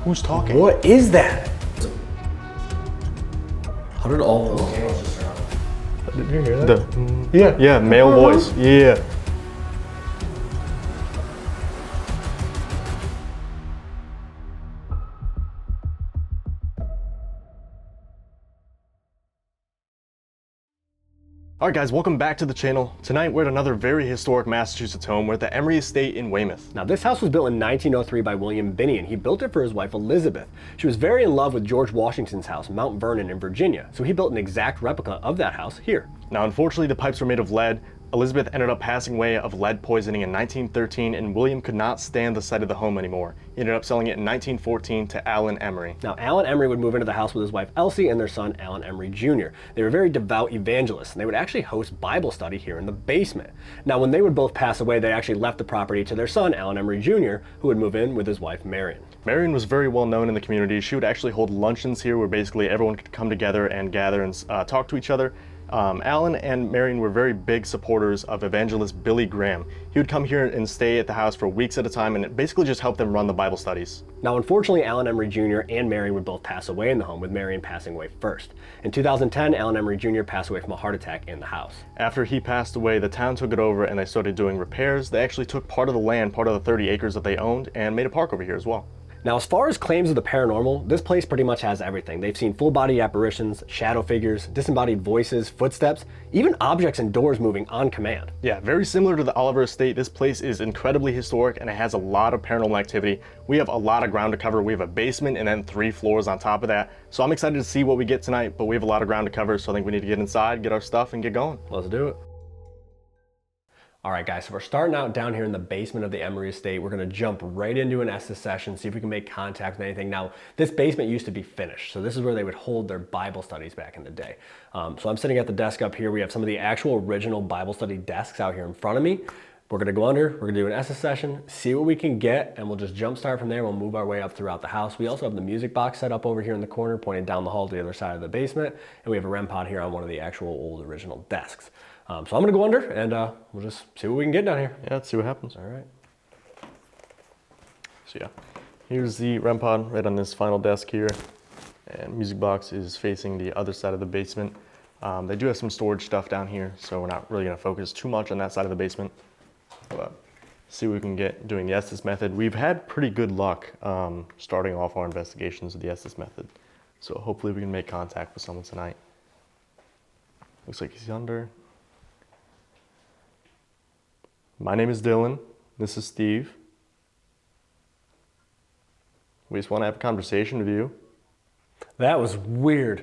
Who's talking? What is that? How did all those candles just turn on? Did you hear that? Yeah. Male voice. Yeah. Alright guys, welcome back to the channel. Tonight we're at another very historic Massachusetts home. We're at the Emery Estate in Weymouth. Now this house was built in 1903 by William Binney, and he built it for his wife Elizabeth. She was very in love with George Washington's house, Mount Vernon in Virginia, so he built an exact replica of that house here. Now unfortunately the pipes were made of lead. Elizabeth ended up passing away of lead poisoning in 1913, and William could not stand the sight of the home anymore. He ended up selling it in 1914 to Allen Emery. Now Allen Emery would move into the house with his wife Elsie and their son Allen Emery Jr. They were very devout evangelists, and they would actually host Bible study here in the basement. Now when they would both pass away, they actually left the property to their son Allen Emery Jr., who would move in with his wife Marion. Marion was very well known in the community. She would actually hold luncheons here where basically everyone could come together and gather and talk to each other. Allen and Marion were very big supporters of evangelist Billy Graham. He would come here and stay at the house for weeks at a time, and it basically just helped them run the Bible studies. Now unfortunately, Allen Emery Jr. and Marion would both pass away in the home, with Marion passing away first. In 2010, Allen Emery Jr. passed away from a heart attack in the house. After he passed away, the town took it over and they started doing repairs. They actually took part of the land, part of the 30 acres that they owned, and made a park over here as well. Now, as far as claims of the paranormal, this place pretty much has everything. They've seen full-body apparitions, shadow figures, disembodied voices, footsteps, even objects and doors moving on command. Yeah, very similar to the Oliver Estate, this place is incredibly historic and it has a lot of paranormal activity. We have a lot of ground to cover. We have a basement and then 3 floors on top of that. So I'm excited to see what we get tonight, but we have a lot of ground to cover, so I think we need to get inside, get our stuff, and get going. Let's do it. All right, guys, so we're starting out down here in the basement of the Emery Estate. We're gonna jump right into an Estes session, see if we can make contact with anything. Now, this basement used to be finished, so this is where they would hold their Bible studies back in the day. So I'm sitting at the desk up here. We have some of the actual original Bible study desks out here in front of me. We're gonna go under, we're gonna do an Estes session, see what we can get, and we'll just jump start from there. We'll move our way up throughout the house. We also have the music box set up over here in the corner, pointing down the hall to the other side of the basement, and we have a REM pod here on one of the actual old original desks. So I'm gonna go under and we'll just see what we can get down here. Yeah, let's see what happens. All right. So yeah, here's the REM pod right on this final desk here. And music box is facing the other side of the basement. They do have some storage stuff down here, so we're not really gonna focus too much on that side of the basement. But see what we can get doing the Estes method. We've had pretty good luck starting off our investigations with the Estes method. So hopefully we can make contact with someone tonight. Looks like he's under. My name is Dylan. This is Steve. We just want to have a conversation with you. That was weird.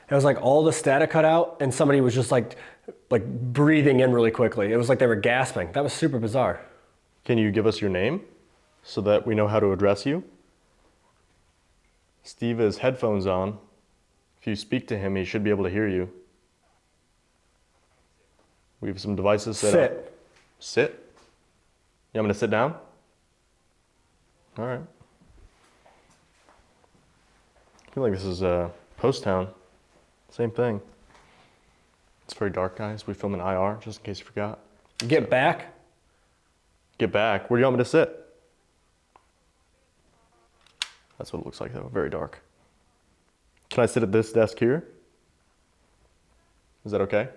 It was like all the static cut out and somebody was just like breathing in really quickly. It was like they were gasping. That was super bizarre. Can you give us your name so that we know how to address you? Steve has headphones on. If you speak to him, he should be able to hear you. We have some devices set up. Sit. Sit? You want me to sit down? All right. I feel like this is Post Town. Same thing. It's very dark, guys. We film in IR, just in case you forgot. Get back. Get back. Where do you want me to sit? That's what it looks like, though. Very dark. Can I sit at this desk here? Is that okay?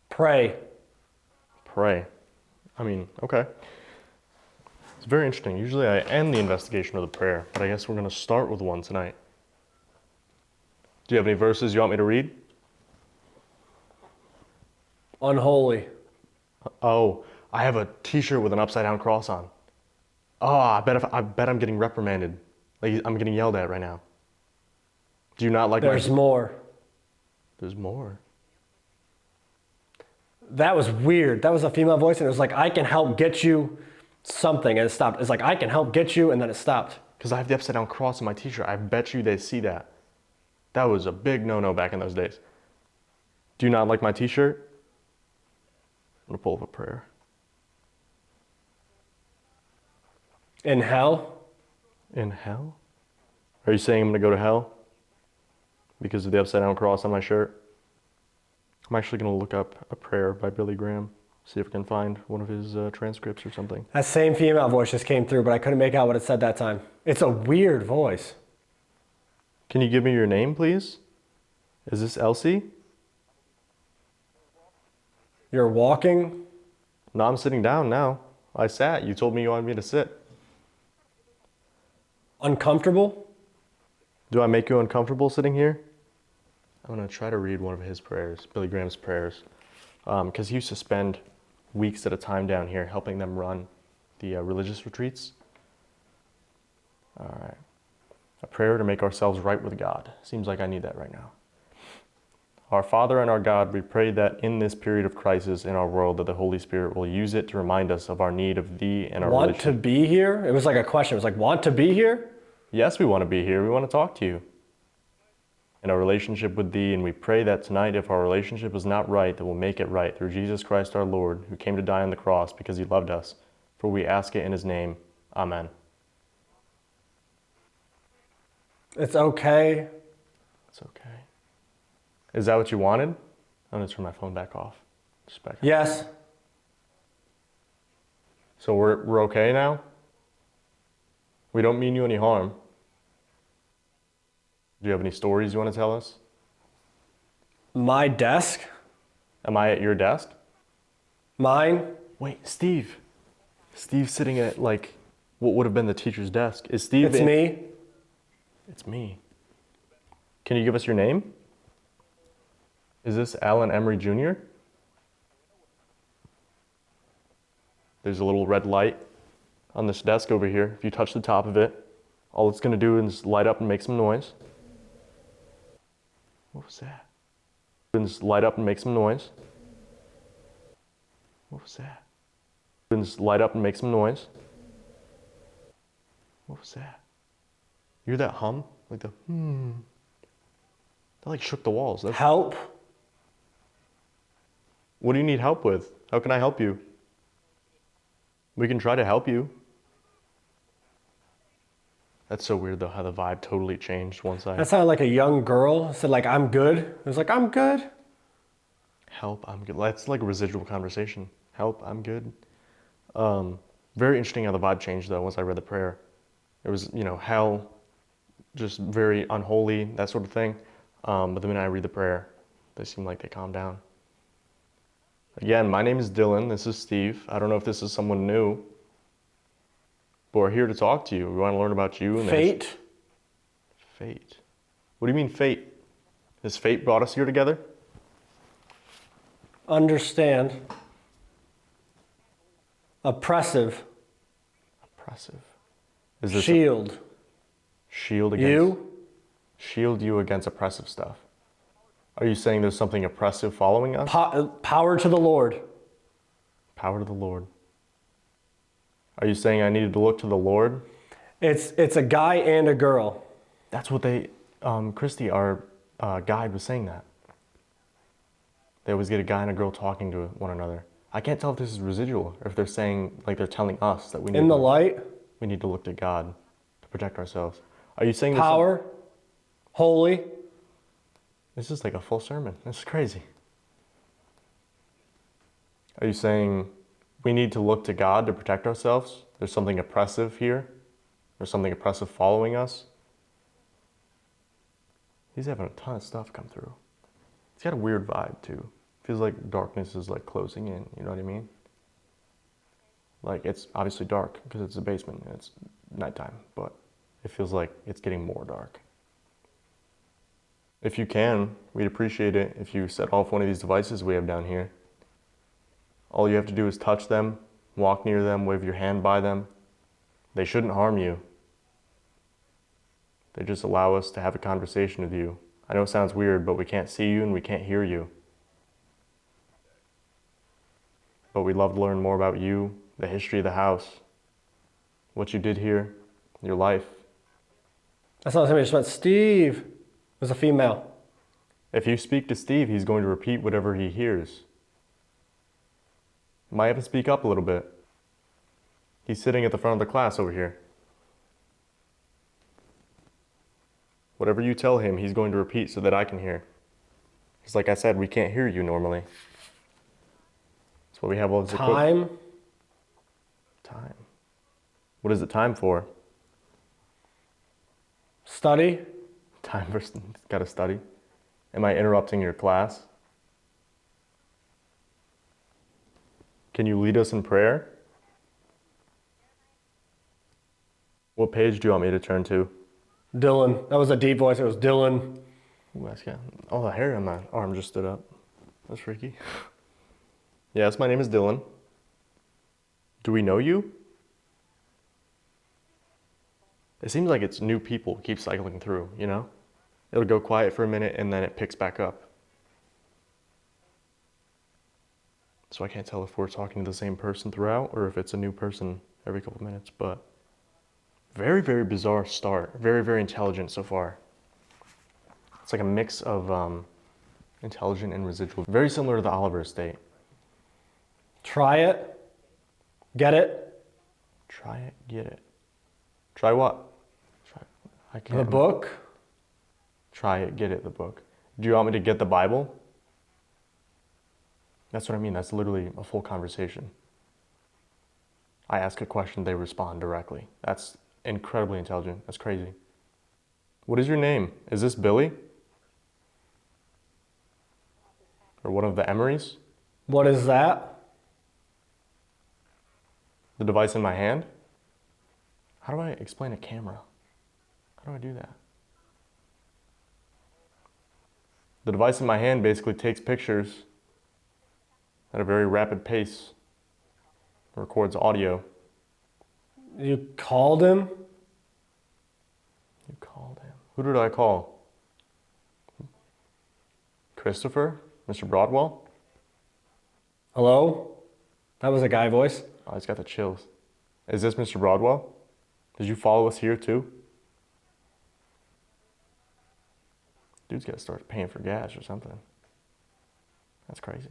Pray. Pray. I mean, okay. It's very interesting. Usually I end the investigation with a prayer, but I guess we're going to start with one tonight. Do you have any verses you want me to read? Unholy. Oh, I have a t-shirt with an upside down cross on. Oh, I bet I'm getting reprimanded. Like I'm getting yelled at right now. Do you not like There's more. There's more. That was weird. That was a female voice and it was like, I can help get you something, and it stopped. It's like, I can help get you, and then it stopped. Because I have the upside down cross on my t-shirt. I bet you they see that. That was a big no-no back in those days. Do you not like my t-shirt? I'm gonna pull up a prayer. In hell? In hell? Are you saying I'm gonna go to hell? Because of the upside down cross on my shirt? I'm actually gonna look up a prayer by Billy Graham. See if I can find one of his transcripts or something. That same female voice just came through, but I couldn't make out what it said that time. It's a weird voice. Can you give me your name, please? Is this Elsie? You're walking? No, I'm sitting down now. I sat. You told me you wanted me to sit. Uncomfortable? Do I make you uncomfortable sitting here? I'm going to try to read one of his prayers, Billy Graham's prayers, because he used to spend weeks at a time down here helping them run the religious retreats. All right. A prayer to make ourselves right with God. Seems like I need that right now. Our Father and our God, we pray that in this period of crisis in our world, that the Holy Spirit will use it to remind us of our need of Thee and our Want relationship. to be here? It was like a question. It was like, want to be here? Yes, we want to be here. We want to talk to you. In our relationship with Thee, and we pray that tonight, if our relationship is not right, that we'll make it right through Jesus Christ our Lord, who came to die on the cross because He loved us. For we ask it in His name. Amen. It's okay. It's okay. Is that what you wanted? I'm going to turn my phone back off. Just back up. Yes. So we're okay now? We don't mean you any harm. Do you have any stories you want to tell us? My desk? Am I at your desk? Mine? Wait, Steve. Steve's sitting at, like, what would have been the teacher's desk. Is Steve It's in? me. It's me. Can you give us your name? Is this Alan Emery Jr.? There's a little red light on this desk over here. If you touch the top of it, all it's going to do is light up and make some noise. What was that? Just light up and make some noise. What was that? Just light up and make some noise. What was that? You hear that hum? Like the That like shook the walls. That's... Help? What do you need help with? How can I help you? We can try to help you. That's so weird though, how the vibe totally changed once I... That sounded like a young girl. It said like, I'm good. It was like, I'm good. Help, I'm good. That's like a residual conversation. Help, I'm good. Very interesting how the vibe changed though once I read the prayer. It was, hell, just very unholy, that sort of thing. But the minute I read the prayer, they seem like they calm down. Again, my name is Dylan. This is Steve. I don't know if this is someone new, but we're here to talk to you. We want to learn about you. And Fate? Fate. What do you mean fate? Has fate brought us here together? Understand. Oppressive. Oppressive. Is this Shield. shield against You? shield you against oppressive stuff? Are you saying there's something oppressive following us? Power to the Lord. Power to the Lord. Are you saying I needed to look to the Lord? It's a guy and a girl. That's what they, Christy, our guide, was saying that. They always get a guy and a girl talking to one another. I can't tell if this is residual or if they're saying, like they're telling us that we need, In the light. we need to look to God to protect ourselves. Are you saying there's Power. Holy. This is like a full sermon. This is crazy. Are you saying we need to look to God to protect ourselves? There's something oppressive here? There's something oppressive following us? He's having a ton of stuff come through. He's got a weird vibe too. Feels like darkness is like closing in, you know what I mean? Like it's obviously dark because it's a basement and it's nighttime, but it feels like it's getting more dark. If you can, we'd appreciate it if you set off one of these devices we have down here. All you have to do is touch them, walk near them, wave your hand by them. They shouldn't harm you. They just allow us to have a conversation with you. I know it sounds weird, but we can't see you and we can't hear you. But we'd love to learn more about you, the history of the house, what you did here, your life. That's not somebody just went, Steve. It was a female. If you speak to Steve, he's going to repeat whatever he hears. Might have to speak up a little bit. He's sitting at the front of the class over here. Whatever you tell him, he's going to repeat so that I can hear. Because like I said, we can't hear you normally. It's That's why we have all this equipment. Time. What is it time for? Study. Time for, gotta study. Am I interrupting your class? Can you lead us in prayer? What page do you want me to turn to? Dylan. That was a deep voice. It was Dylan. Ooh, that's got, oh, the hair on my arm just stood up. That's freaky. Yes, my name is Dylan. Do we know you? It seems like it's new people keep cycling through, you know? It'll go quiet for a minute and then it picks back up. So I can't tell if we're talking to the same person throughout or if it's a new person every couple minutes, but very, very bizarre start. Very, very intelligent so far. It's like a mix of intelligent and residual. Very similar to the Oliver Estate. Try it. Get it. Try it, get it. Try what? I can't. The book. Try it, get it, the book. Do you want me to get the Bible? That's what I mean. That's literally a full conversation. I ask a question, they respond directly. That's incredibly intelligent. That's crazy. What is your name? Is this Billy? Or one of the Emerys? What is that? The device in my hand? How do I explain a camera? How do I do that? The device in my hand basically takes pictures at a very rapid pace, records audio. You called him? You called him. Who did I call? Christopher? Mr. Broadwell? Hello? That was a guy voice. Oh, he's got the chills. Is this Mr. Broadwell? Did you follow us here too? Dude's got to start paying for gas or something. That's crazy.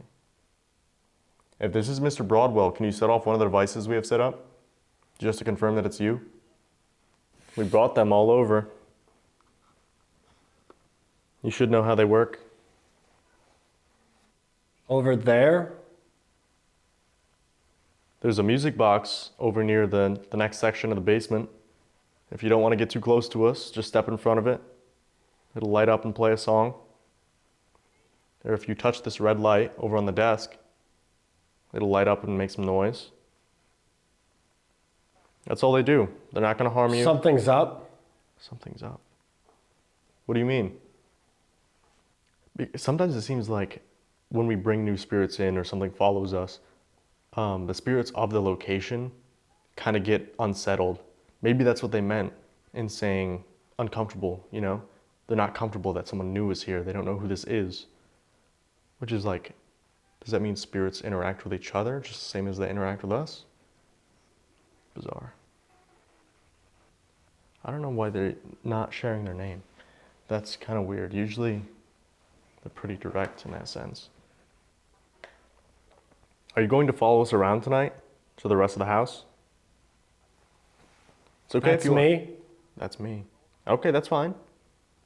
If this is Mr. Broadwell, can you set off one of the devices we have set up? Just to confirm that it's you? We brought them all over. You should know how they work. Over there? There's a music box over near the next section of the basement. If you don't want to get too close to us, just step in front of it. It'll light up and play a song. Or if you touch this red light over on the desk, it'll light up and make some noise. That's all they do. They're not going to harm you. Something's up. Something's up. What do you mean? Sometimes it seems like when we bring new spirits in or something follows us, the spirits of the location kind of get unsettled. Maybe that's what they meant in saying uncomfortable, you know? They're not comfortable that someone new is here. They don't know who this is. Which is like, does that mean spirits interact with each other just the same as they interact with us? Bizarre. I don't know why they're not sharing their name. That's kind of weird. Usually they're pretty direct in that sense. Are you going to follow us around tonight to the rest of the house? It's okay That's if you me. want. That's me. Okay, that's fine.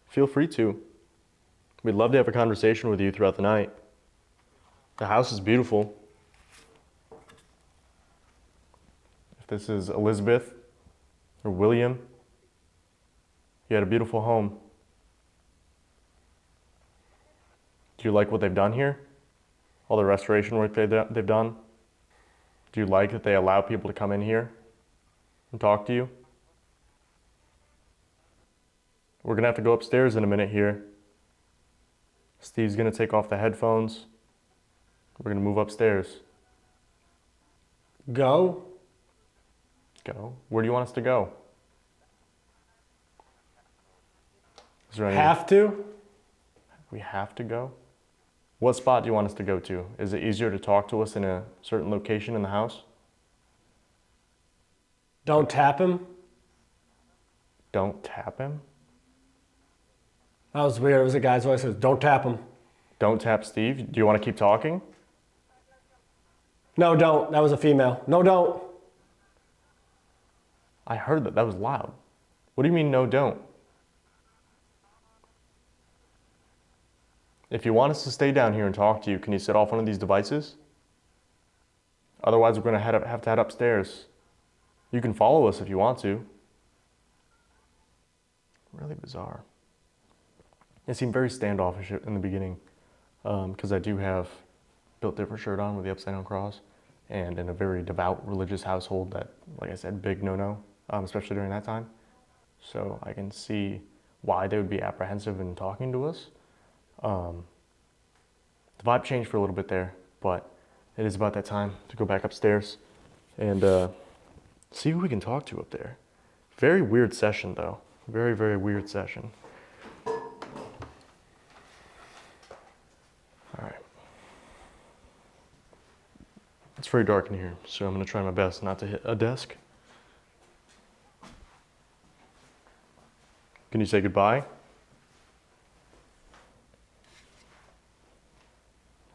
Feel free to. We'd love to have a conversation with you throughout the night. The house is beautiful. If this is Elizabeth or William, you had a beautiful home. Do you like what they've done here? All the restoration work they've done? Do you like that they allow people to come in here and talk to you? We're gonna have to go upstairs in a minute here. Steve's gonna take off the headphones. We're gonna move upstairs. Go? Go? Where do you want us to go? Is there any... Have to? We have to go? What spot do you want us to go to? Is it easier to talk to us in a certain location in the house? Don't tap him? Don't tap him? That was weird. It was a guy's voice. It says, don't tap him. Don't tap Steve? Do you want to keep talking? No, don't. That was a female. No, don't. I heard that. That was loud. What do you mean, no, don't? If you want us to stay down here and talk to you, can you set off one of these devices? Otherwise, we're gonna have to head upstairs. You can follow us if you want to. Really bizarre. It seemed very standoffish in the beginning, because I do have built different shirt on with the upside down cross, and in a very devout religious household that, like I said, big no-no, especially during that time. So I can see why they would be apprehensive in talking to us. The vibe changed for a little bit there, but it is about that time to go back upstairs and see who we can talk to up there. Very weird session though. Very, very weird session. All right. It's very dark in here, so I'm gonna try my best not to hit a desk. Can you say goodbye?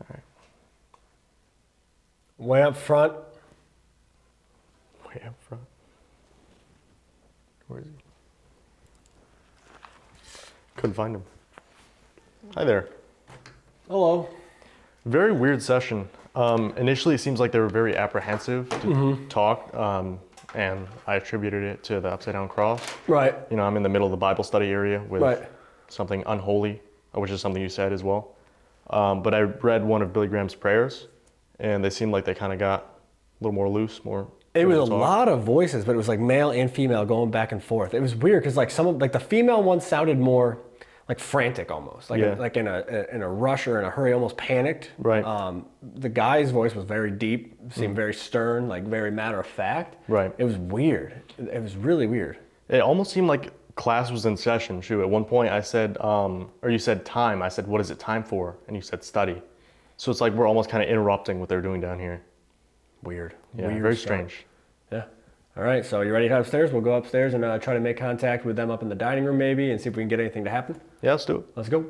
All right. Way up front. Way up front. Where is he? Couldn't find him. Hi there. Hello. Very weird session. Initially, it seems like they were very apprehensive to talk, and I attributed it to the upside down cross. Right. You know, I'm in the middle of the Bible study area with Right. something unholy, which is something you said as well. But I read one of Billy Graham's prayers, and they seemed like they kind of got a little more loose, more. It was able a to talk. lot of voices, but it was like male and female going back and forth. It was weird because like the female one sounded more like frantic almost, like Yeah. like in a rush or in a hurry, almost panicked. Right. The guy's voice was very deep, seemed very stern, like very matter of fact. Right. It was weird. It was really weird. It almost seemed like class was in session. Shoot, at one point I said, or you said time. I said, what is it time for? And you said study. So it's like we're almost kind of interrupting what they're doing down here. Weird. Yeah, Weird very stuff. strange. Yeah. All right. So you ready to head upstairs? We'll go upstairs and try to make contact with them up in the dining room maybe and see if we can get anything to happen. Yeah, let's do it. Let's go.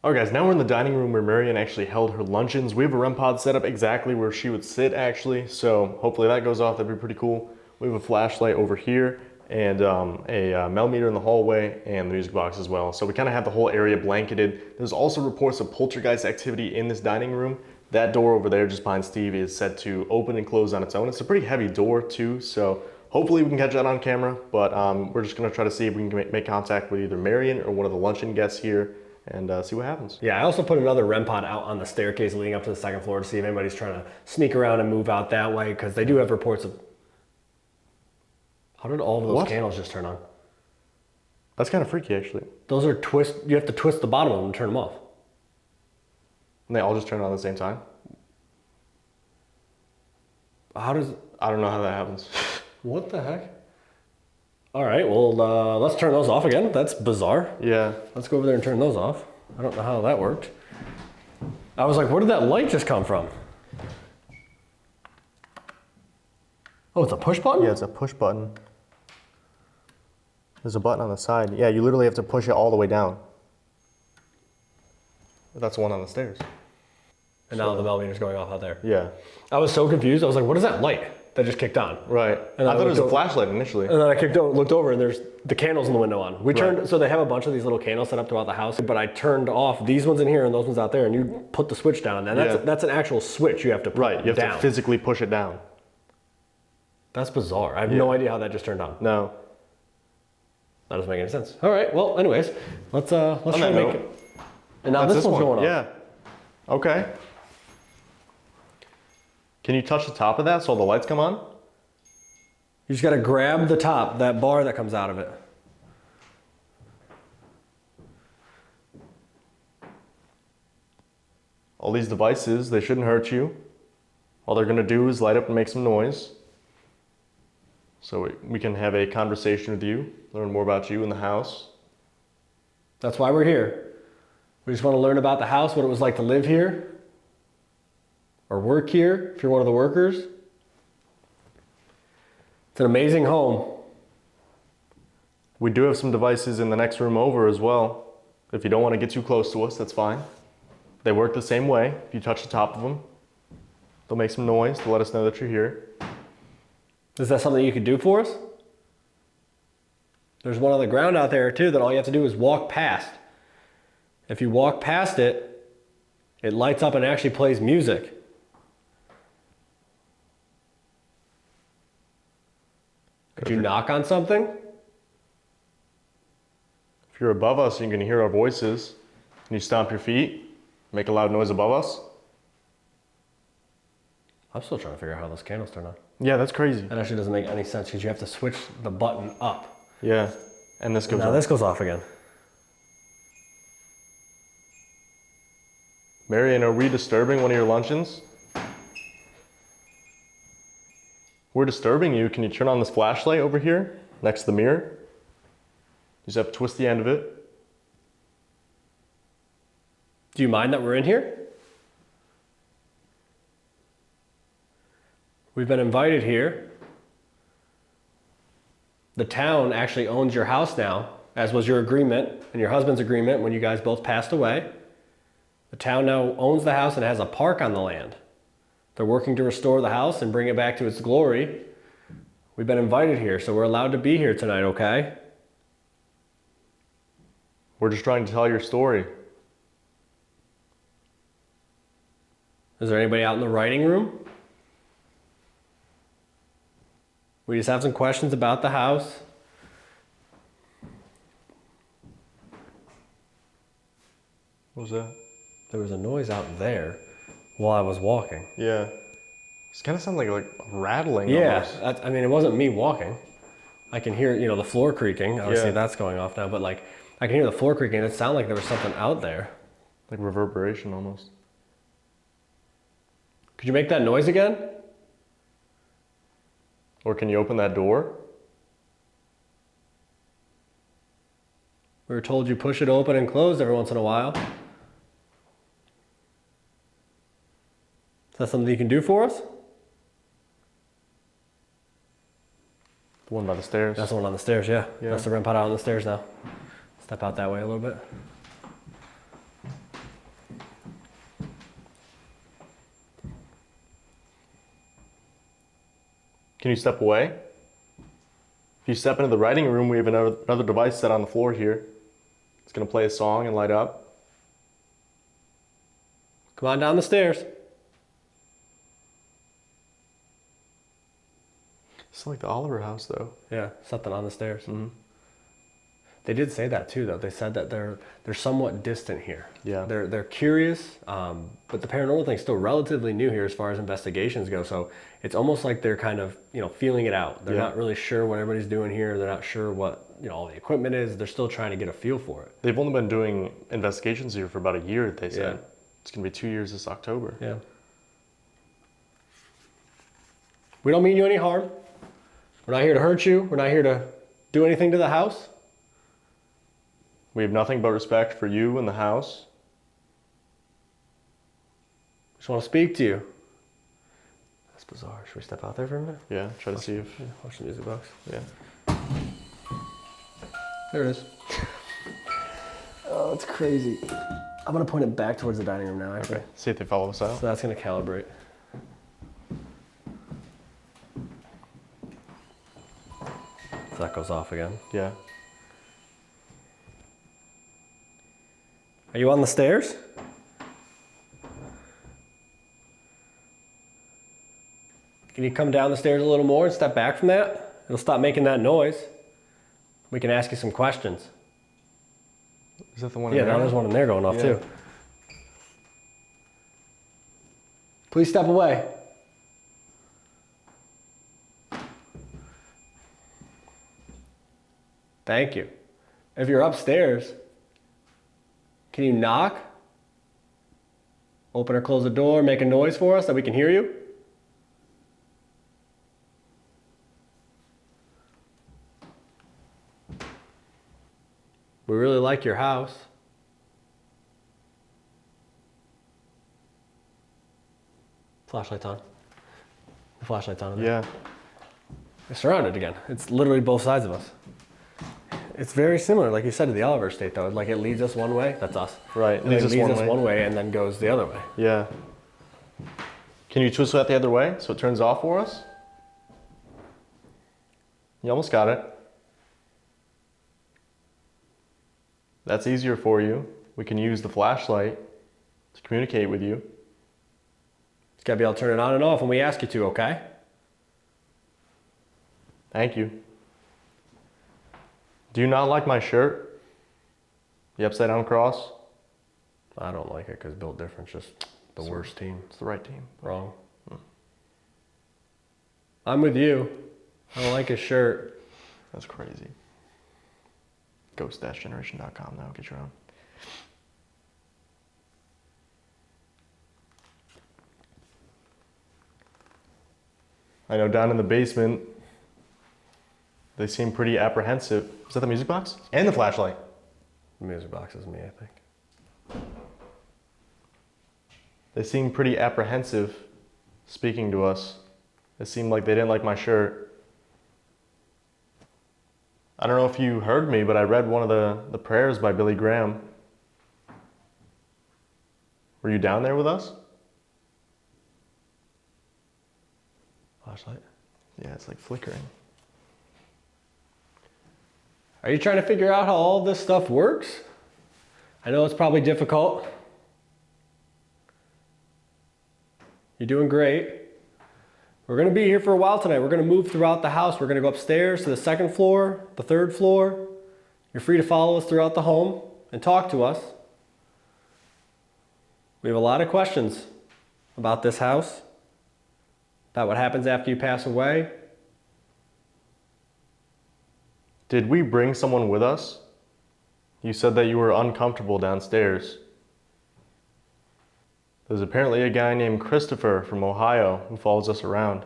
All right, guys, now we're in the dining room where Marion actually held her luncheons. We have a REM pod set up exactly where she would sit, actually, so hopefully that goes off. That'd be pretty cool. We have a flashlight over here and a millimeter in the hallway and the music box as well. So we kind of have the whole area blanketed. There's also reports of poltergeist activity in this dining room. That door over there just behind Steve is set to open and close on its own. It's a pretty heavy door too, so hopefully we can catch that on camera, but we're just gonna try to see if we can make contact with either Marion or one of the luncheon guests here and see what happens. Yeah, I also put another REM pod out on the staircase leading up to the second floor to see if anybody's trying to sneak around and move out that way, because they do have reports of... How did all of those What? candles just turn on? That's kind of freaky, actually. Those are you have to twist the bottom of them to turn them off. And they all just turn on at the same time? How does... I don't know how that happens. What the heck? All right, well, let's turn those off again. That's bizarre. Yeah. Let's go over there and turn those off. I don't know how that worked. I was like, where did that light just come from? Oh, it's a push button? Yeah, it's a push button. There's a button on the side. Yeah, you literally have to push it all the way down. That's the one on the stairs. And now the millimeter's going off out there. Yeah. I was so confused. I was like, what is that light that just kicked on? Right. And I thought it was a looked flashlight initially. And then I looked over, and there's the candles in the window on. We turned, so they have a bunch of these little candles set up throughout the house, but I turned off these ones in here and those ones out there, and you put the switch down. And that's an actual switch you have to put Right, you have down. to physically push it down. That's bizarre. I have no idea how that just turned on. No. That doesn't make any sense. All right, well, anyways, let's try to that make note, it. And now That's this one's going off. Yeah. Okay. Can you touch the top of that so all the lights come on? You just gotta grab the top, that bar that comes out of it. All these devices, they shouldn't hurt you. All they're gonna do is light up and make some noise. So we can have a conversation with you, learn more about you in the house. That's why we're here. We just want to learn about the house, what it was like to live here, or work here, if you're one of the workers. It's an amazing home. We do have some devices in the next room over as well. If you don't want to get too close to us, that's fine. They work the same way. If you touch the top of them, they'll make some noise to let us know that you're here. Is that something you could do for us? There's one on the ground out there too that all you have to do is walk past. If you walk past it, It lights up and actually plays music. Could you knock on something? If you're above us, you can hear our voices. Can you stomp your feet? Make a loud noise above us? I'm still trying to figure out how those candles turn on. Yeah, that's crazy. That actually doesn't make any sense because you have to switch the button up. Yeah, and this goes Now on. this goes off again. Marion, are we disturbing one of your luncheons? We're disturbing you. Can you turn on this flashlight over here next to the mirror? You just have to twist the end of it. Do you mind that we're in here? We've been invited here. The town actually owns your house now, as was your agreement and your husband's agreement when you guys both passed away. The town now owns the house and has a park on the land. They're working to restore the house and bring it back to its glory. We've been invited here, so we're allowed to be here tonight, okay? We're just trying to tell your story. Is there anybody out in the writing room? We just have some questions about the house. What was that? There was a noise out there while I was walking. Yeah. It kind of sounds like rattling Yeah, almost. I mean, it wasn't me walking. I can hear, the floor creaking. Obviously, Yeah. that's going off now, but I can hear the floor creaking. It sounded like there was something out there. Like reverberation almost. Could you make that noise again? Or can you open that door? We were told you push it open and close every once in a while. Is that something you can do for us? The one by the stairs. That's the one on the stairs, yeah. Yeah. That's the REM pod out on the stairs now. Step out that way a little bit. Can you step away? If you step into the writing room, we have another device set on the floor here. It's going to play a song and light up. Come on down the stairs. It's like the Oliver house, though. Yeah, something on the stairs. Mm-hmm. They did say that too, though. They said that they're somewhat distant here. Yeah. They're curious, but the paranormal thing's still relatively new here as far as investigations go. So it's almost like they're kind of feeling it out. They're Yeah. not really sure what everybody's doing here. They're not sure what all the equipment is. They're still trying to get a feel for it. They've only been doing investigations here for about a year, they said. Yeah. It's going to be 2 years this October. Yeah. We don't mean you any harm. We're not here to hurt you. We're not here to do anything to the house. We have nothing but respect for you and the house. Just want to speak to you. That's bizarre. Should we step out there for a minute? Yeah, try to see if... Watch the music box. Yeah. There it is. Oh, it's crazy. I'm going to point it back towards the dining room now, actually. Okay. See if they follow us out. So that's going to calibrate. So that goes off again. Yeah. Are you on the stairs? Can you come down the stairs a little more and step back from that? It'll stop making that noise. We can ask you some questions. Is that the one Yeah, in there? now there's one in there going off Yeah. too. Please step away. Thank you. If you're upstairs, can you knock? Open or close the door, make a noise for us that we can hear you? We really like your house. Flashlight's on. The flashlight's on. Yeah. It's surrounded again. It's literally both sides of us. It's very similar, like you said, to the Oliver Estate, though. Like it leads us one way. That's us. Right. And it leads us one way and then goes the other way. Yeah. Can you twist that the other way so it turns off for us? You almost got it. That's easier for you. We can use the flashlight to communicate with you. It's gotta be able to turn it on and off when we ask you to, okay? Thank you. Do you not like my shirt? The upside down cross? I don't like it because built different's just the worst team. It's the right team. Wrong. I'm with you. I don't like his shirt. That's crazy. Ghost-generation.com now. Get your own. I know down in the basement, they seem pretty apprehensive. Is that the music box? And the flashlight. The music box is me, I think. They seem pretty apprehensive speaking to us. It seemed like they didn't like my shirt. I don't know if you heard me, but I read one of the prayers by Billy Graham. Were you down there with us? Flashlight? Yeah, it's like flickering. Are you trying to figure out how all this stuff works? I know it's probably difficult. You're doing great. We're gonna be here for a while tonight. We're gonna move throughout the house. We're gonna go upstairs to the second floor, the third floor. You're free to follow us throughout the home and talk to us. We have a lot of questions about this house, about what happens after you pass away. Did we bring someone with us? You said that you were uncomfortable downstairs. There's apparently a guy named Christopher from Ohio who follows us around.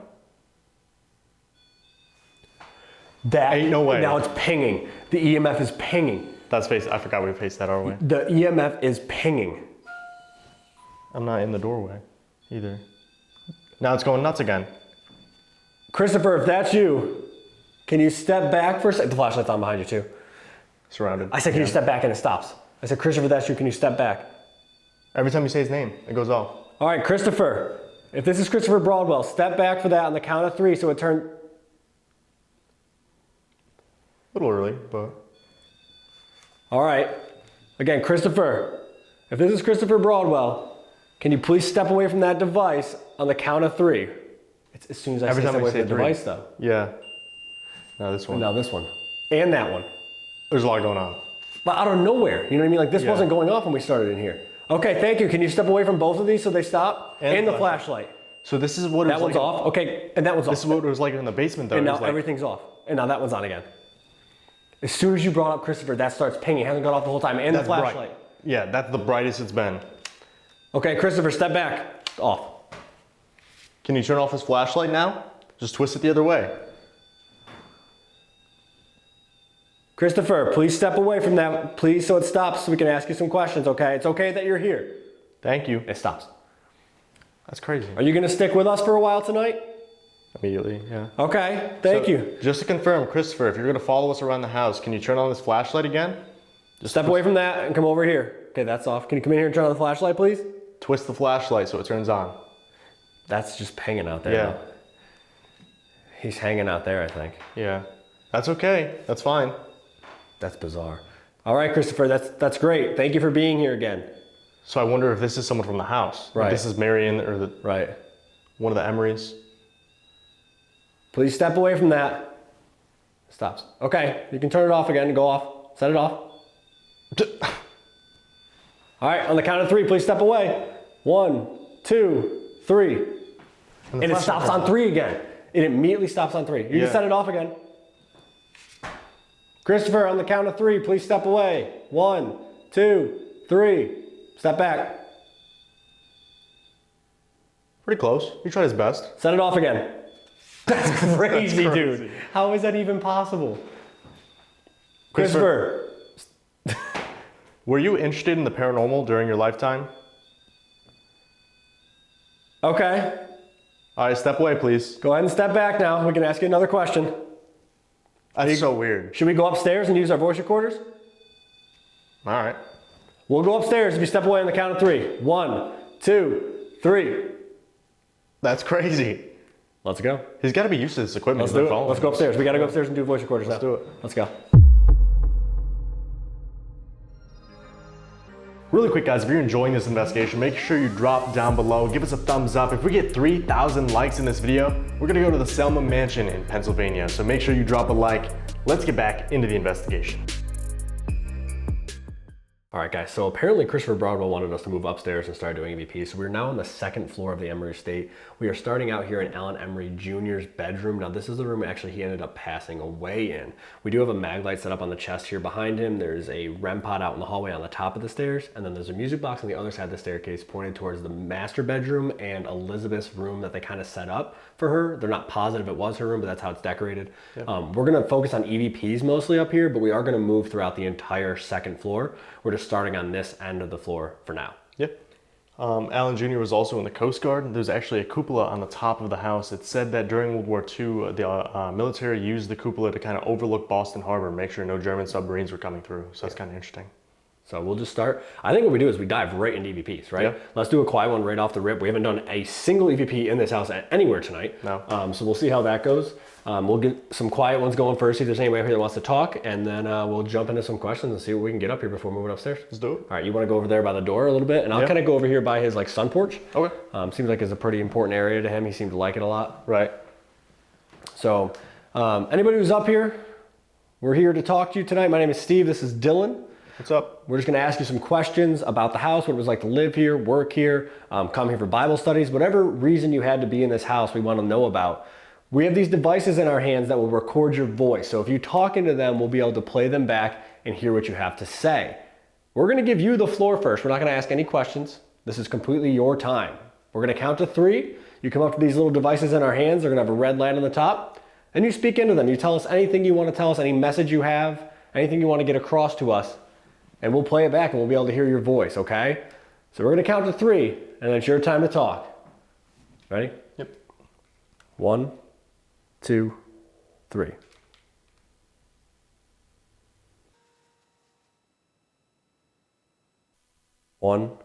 That Ain't no way. Now it's pinging. The EMF is pinging. That's face. I forgot we faced that our way. The EMF is pinging. I'm not in the doorway either. Now it's going nuts again. Christopher, if that's you, can you step back for a second? The flashlight's on behind you too. Surrounded. I said, can you step back, and it stops. I said, Christopher, that's you, can you step back? Every time you say his name, it goes off. All right, Christopher, if this is Christopher Broadwell, step back for that on the count of 3 so it turns. A little early, but. All right. Again, Christopher, if this is Christopher Broadwell, can you please step away from that device on the count of 3? It's as soon as I Every say time step we away say from the 3. device, though. Yeah. Now this one. And now this one. And that one. There's a lot going on. But out of nowhere, you know what I mean? Like this Yeah. wasn't going off when we started in here. Okay, thank you. Can you step away from both of these so they stop? And the flashlight. So this is what it That was one's like. off. Okay, and that one's This off. is what it was like in the basement, though. And It now was like, everything's off. And now that one's on again. As soon as you brought up Christopher, that starts pinging. It hasn't gone off the whole time. And the that's bright. flashlight. Yeah, that's the brightest it's been. Okay, Christopher, step back. Off. Can you turn off his flashlight now? Just twist it the other way. Christopher, please step away from that, please, so it stops so we can ask you some questions, okay? It's okay that you're here. Thank you. It stops. That's crazy. Are you gonna stick with us for a while tonight? Immediately, yeah. Okay, thank So, you. Just to confirm, Christopher, if you're gonna follow us around the house, can you turn on this flashlight again? Just step away from that and come over here. Okay, that's off. Can you come in here and turn on the flashlight, please? Twist the flashlight so it turns on. That's just hanging out there. Yeah. Now. He's hanging out there, I think. Yeah. That's okay. That's fine. That's bizarre. All right, Christopher, that's great. Thank you for being here again. So I wonder if this is someone from the house. Right. If this is Marion or Right. one of the Emerys. Please step away from that. Stops. Okay, you can turn it off again and go off. Set it off. All right, on the count of 3, please step away. 1, 2, 3. And it stops on 3 again. It immediately stops on 3. You can set it off again. Christopher, on the count of 3, please step away. 1, 2, 3. Step back. Pretty close. He tried his best. Set it off again. That's crazy, dude. How is that even possible? Christopher. Were you interested in the paranormal during your lifetime? Okay. All right, step away, please. Go ahead and step back now. We can ask you another question. That's so weird. Should we go upstairs and use our voice recorders? All right. We'll go upstairs if you step away on the count of 3. 1, 2, 3. That's crazy. Let's go. He's got to be used to this equipment. Let's He's been do it. following Let's go us. upstairs. We got to go upstairs and do voice recorders Let's now. do it. Let's go. Really quick guys, if you're enjoying this investigation, make sure you drop down below, give us a thumbs up. If we get 3,000 likes in this video, we're gonna go to the Selma Mansion in Pennsylvania. So make sure you drop a like. Let's get back into the investigation. All right, guys, so apparently Christopher Broadwell wanted us to move upstairs and start doing EVPs. So we're now on the second floor of the Emery Estate. We are starting out here in Alan Emery Jr.'s bedroom. Now, this is the room actually he ended up passing away in. We do have a mag light set up on the chest here behind him. There's a REM pod out in the hallway on the top of the stairs. And then there's a music box on the other side of the staircase pointed towards the master bedroom and Elizabeth's room that they kind of set up for her. They're not positive it was her room, but that's how it's decorated. Yep. We're gonna focus on EVPs mostly up here, but we are gonna move throughout the entire second floor. We're just starting on this end of the floor for now. Yep. Alan Jr. was also in the Coast Guard. There's actually a cupola on the top of the house. It's said that during World War II, the military used the cupola to kind of overlook Boston Harbor, make sure no German submarines were coming through. So that's kind of interesting. So we'll just start. I think what we do is we dive right into EVPs, right? Yep. Let's do a quiet one right off the rip. We haven't done a single EVP in this house anywhere tonight. No. So we'll see how that goes. We'll get some quiet ones going first, see if there's anybody up here that wants to talk, and then we'll jump into some questions and see what we can get up here before moving upstairs. Let's do it. All right, you want to go over there by the door a little bit, and I'll kind of go over here by his like sun porch. Okay. Seems like it's a pretty important area to him. He seemed to like it a lot. Right. So anybody who's up here, we're here to talk to you tonight. My name is Steve. This is Dylan. What's up? We're just gonna ask you some questions about the house, what it was like to live here, work here, come here for Bible studies, whatever reason you had to be in this house we wanna know about. We have these devices in our hands that will record your voice. So if you talk into them, we'll be able to play them back and hear what you have to say. We're gonna give you the floor first. We're not gonna ask any questions. This is completely your time. We're gonna count to 3. You come up to these little devices in our hands. They're gonna have a red light on the top, and you speak into them. You tell us anything you wanna tell us, any message you have, anything you wanna get across to us, and we'll play it back and we'll be able to hear your voice, okay? So we're gonna count to 3, and then it's your time to talk. Ready? Yep. 1, 2, 3. One,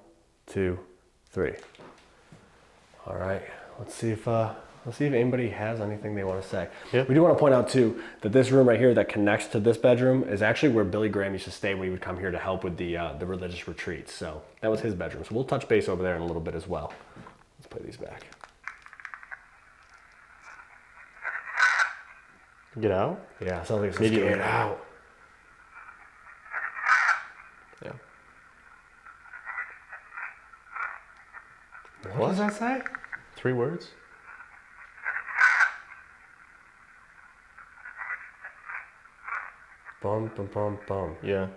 two, three. All right, let's see if anybody has anything they want to say. Yep. We do want to point out too that this room right here that connects to this bedroom is actually where Billy Graham used to stay when he would come here to help with the religious retreats. So that was his bedroom. So we'll touch base over there in a little bit as well. Let's play these back. Get out? Yeah, sounds like it's Maybe get out. Yeah. What does that say? 3 words? Bum, bum, bum, bum. Yeah.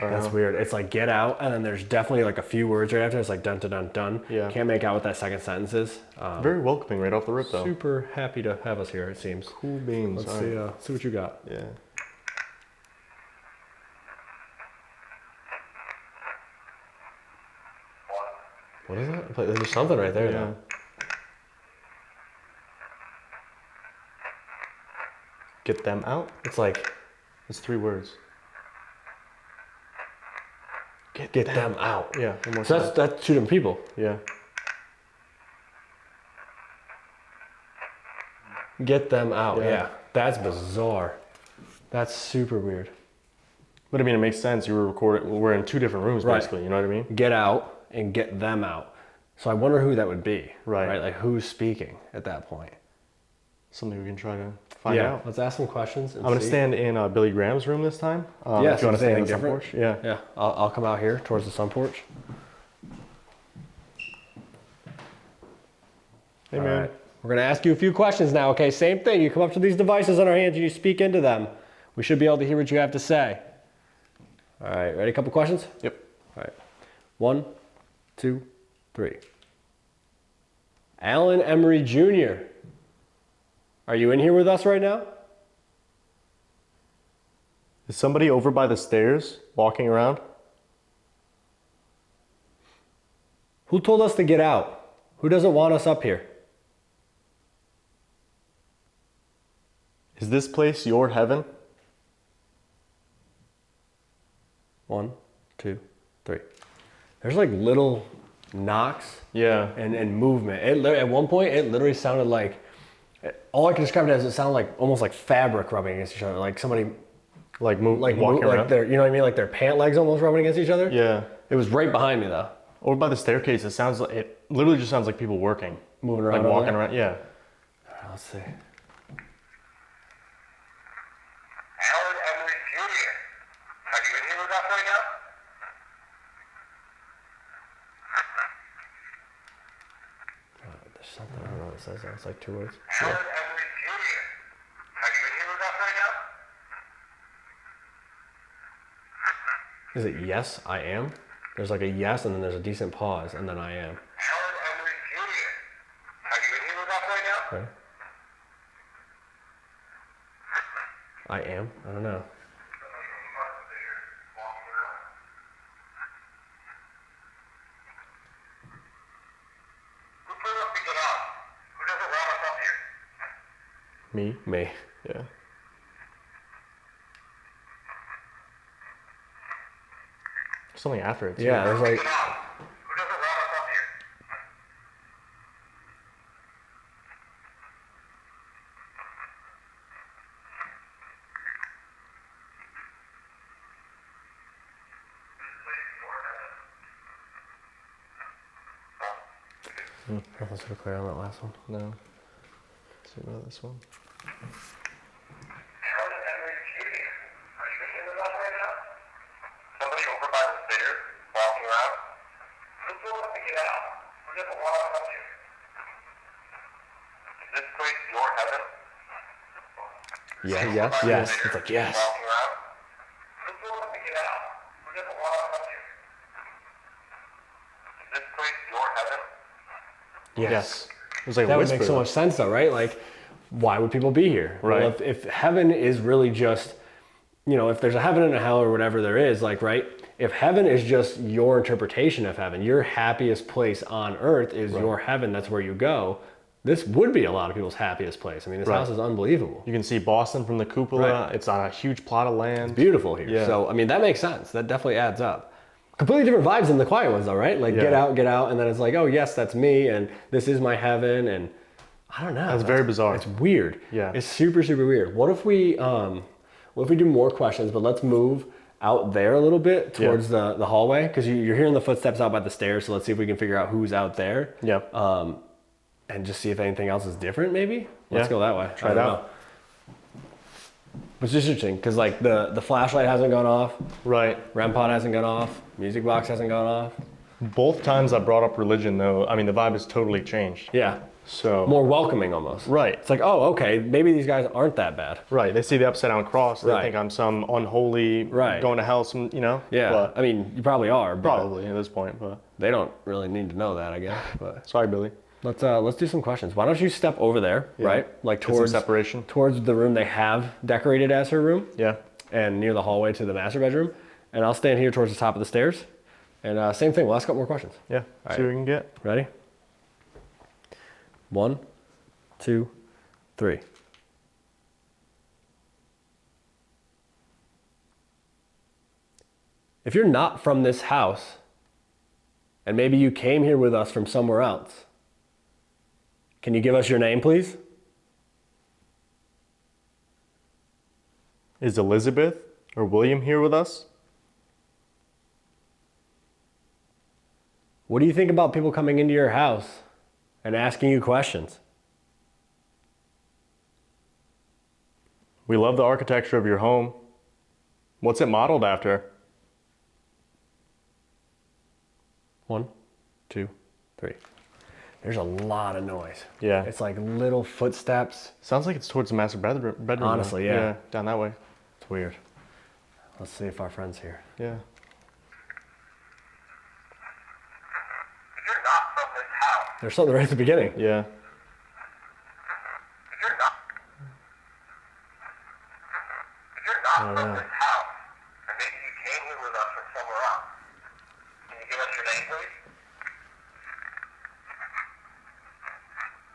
That's weird. It's like get out, and then there's definitely like a few words right after. It's like dun dun dun dun. Yeah. Can't make out what that second sentence is. Very welcoming right off the rip though. Super happy to have us here, it seems. Cool beans. Let's see what you got. Yeah. What is that? There's something right there. Yeah. Though. Get them out? It's 3 words. Get them out. Yeah. One more So time. that's 2 different people. Yeah. Get them out. Yeah. Yeah. That's bizarre. That's super weird. But I mean, it makes sense. You were recording. We're in 2 different rooms, Right. basically. You know what I mean? Get out and get them out. So I wonder who that would be. Right. Like who's speaking at that point. Something we can try to find out. Let's ask some questions. I'm gonna stand in Billy Graham's room this time. Yeah, if you want to stand in anything the sun different? porch. Yeah. Yeah, I'll come out here towards the sun porch. Hey All man. right. We're gonna ask you a few questions now, okay? Same thing, you come up to these devices on our hands and you speak into them. We should be able to hear what you have to say. All right, ready? A couple questions? Yep. All right. 1, 2, 3. Alan Emery Jr. Are you in here with us right now? Is somebody over by the stairs walking around? Who told us to get out? Who doesn't want us up here? Is this place your heaven? 1, 2, 3. There's like little knocks Yeah. and movement. At one point, it literally sounded like, all I can describe it as, it sounded like almost like fabric rubbing against each other, like somebody Like walking walking like around. their, you know what I mean, like their pant legs almost rubbing against each other. Yeah. It was right behind me though. Or by the staircase, it literally just sounds like people working. Moving around Like over walking there? around, yeah. Let's see. Howard Emery Jr. Are you in here with us right now? There's something, I don't know what it says though. It's like 2 words. Howard Emery Jr. Are you in here with us right now? Is it yes, I am? There's like a yes and then there's a decent pause and then I am. Howard Emery Jr. Are you in here with us right now? Right? I am? I don't know. Who put us to get out? Who doesn't want us up here? Me? Me. Yeah. Something after it, too. Yeah, there's like, Get out. Who doesn't want us up here? nothing's so clear on that last one. No. Let's see about this one. Howard Emery Jr. Are you in here with us right now? Somebody over by the stairs, walking around. Who told us to get out? Who doesn't want us up here? Is this place your heaven? Yeah, yes, yes. It's like yes. Walking around. Who told us to get out? Who doesn't want us up here? Is this place your heaven? Yes. It was like a That would whisper. make so much sense though, right? Like, why would people be here? Right. Well, if heaven is really just, you know, if there's a heaven and a hell or whatever there is, like, right? If heaven is just your interpretation of heaven, your happiest place on earth is your heaven, that's where you go. This would be a lot of people's happiest place. I mean, this Right. house is unbelievable. You can see Boston from the cupola. Right. It's on a huge plot of land. Beautiful here. Yeah. So, I mean, that makes sense. That definitely adds up. Completely different vibes than the quiet ones though, right? Like, Yeah. get out, and then it's like, oh yes, that's me, and this is my heaven, and I don't know. That's very bizarre. It's weird. Yeah. It's super, super weird. What if we do more questions, but let's move out there a little bit towards the hallway, because you're hearing the footsteps out by the stairs, so let's see if we can figure out who's out there. Yeah. And just see if anything else is different, maybe? Let's Yeah. go that way. Try I it don't out. know. Which is interesting, because like the flashlight hasn't gone off, Right. REM pod hasn't gone off, music box hasn't gone off. Both times I brought up religion, though, I mean, the vibe has totally changed. Yeah. So. More welcoming almost. Right. It's like, oh, okay, maybe these guys aren't that bad. Right. They see the upside down cross. They Right. think I'm some unholy, Right. going to hell, some, you know? Yeah. But I mean, you probably are, but probably at this point, but they don't really need to know that, I guess. But sorry, Billy. let's do some questions. Why don't you step over there, right? Like Get some towards separation. towards the room they have decorated as her room, Yeah. and near the hallway to the master bedroom. And I'll stand here towards the top of the stairs. And same thing, we'll ask a couple more questions. Yeah. All See right. what we can get. Ready? 1, 2, 3. If you're not from this house, and maybe you came here with us from somewhere else, can you give us your name, please? Is Elizabeth or William here with us? What do you think about people coming into your house and asking you questions? We love the architecture of your home. What's it modeled after? 1, 2, 3. There's a lot of noise. Yeah. It's like little footsteps. Sounds like it's towards the master bedroom. Though. Honestly, yeah. Down that way. It's weird. Let's see if our friend's here. Yeah. If you're not from this house, There's something right at the beginning. Yeah. if you're not from this house, and maybe you came here with us from somewhere else, can you give us your name, please?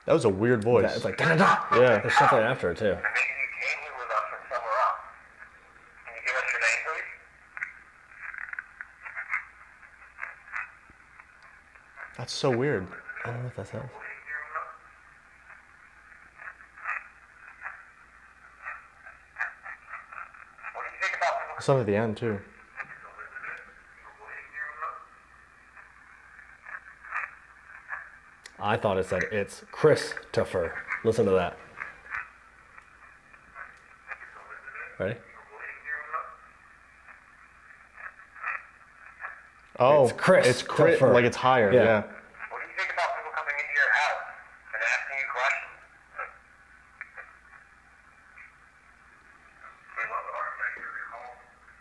That was a weird voice. It's like, da-da-da. Yeah. There's something after it too. Maybe you came here with us from somewhere else. Can you give us your name, please? That's so weird. I don't know what that sounds. What do you think about people? It's not at the end too. I thought it said it's Christopher. Listen to that. Ready? Oh, It's Chris. It's Chris. Topher. Like it's higher. Yeah. Yeah. What do you think about people coming into your house and asking you questions? We love the architecture of your home.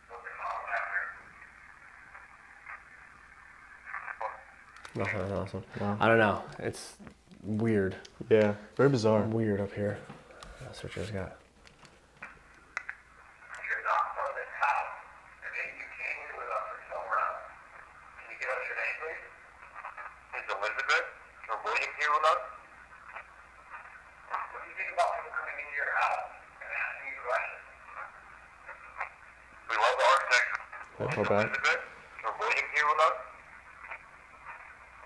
What they model after. No, that's awesome. Wow. I don't know. It's weird. Yeah. Very bizarre. Weird up here. That's what you just got. You're not from this house, and maybe you came here with us or somewhere else. Can you give us your name, please? Is Elizabeth or William here with us? What do you think about people coming into your house and asking you questions? We love the architecture. That's not bad. Elizabeth or William here with us?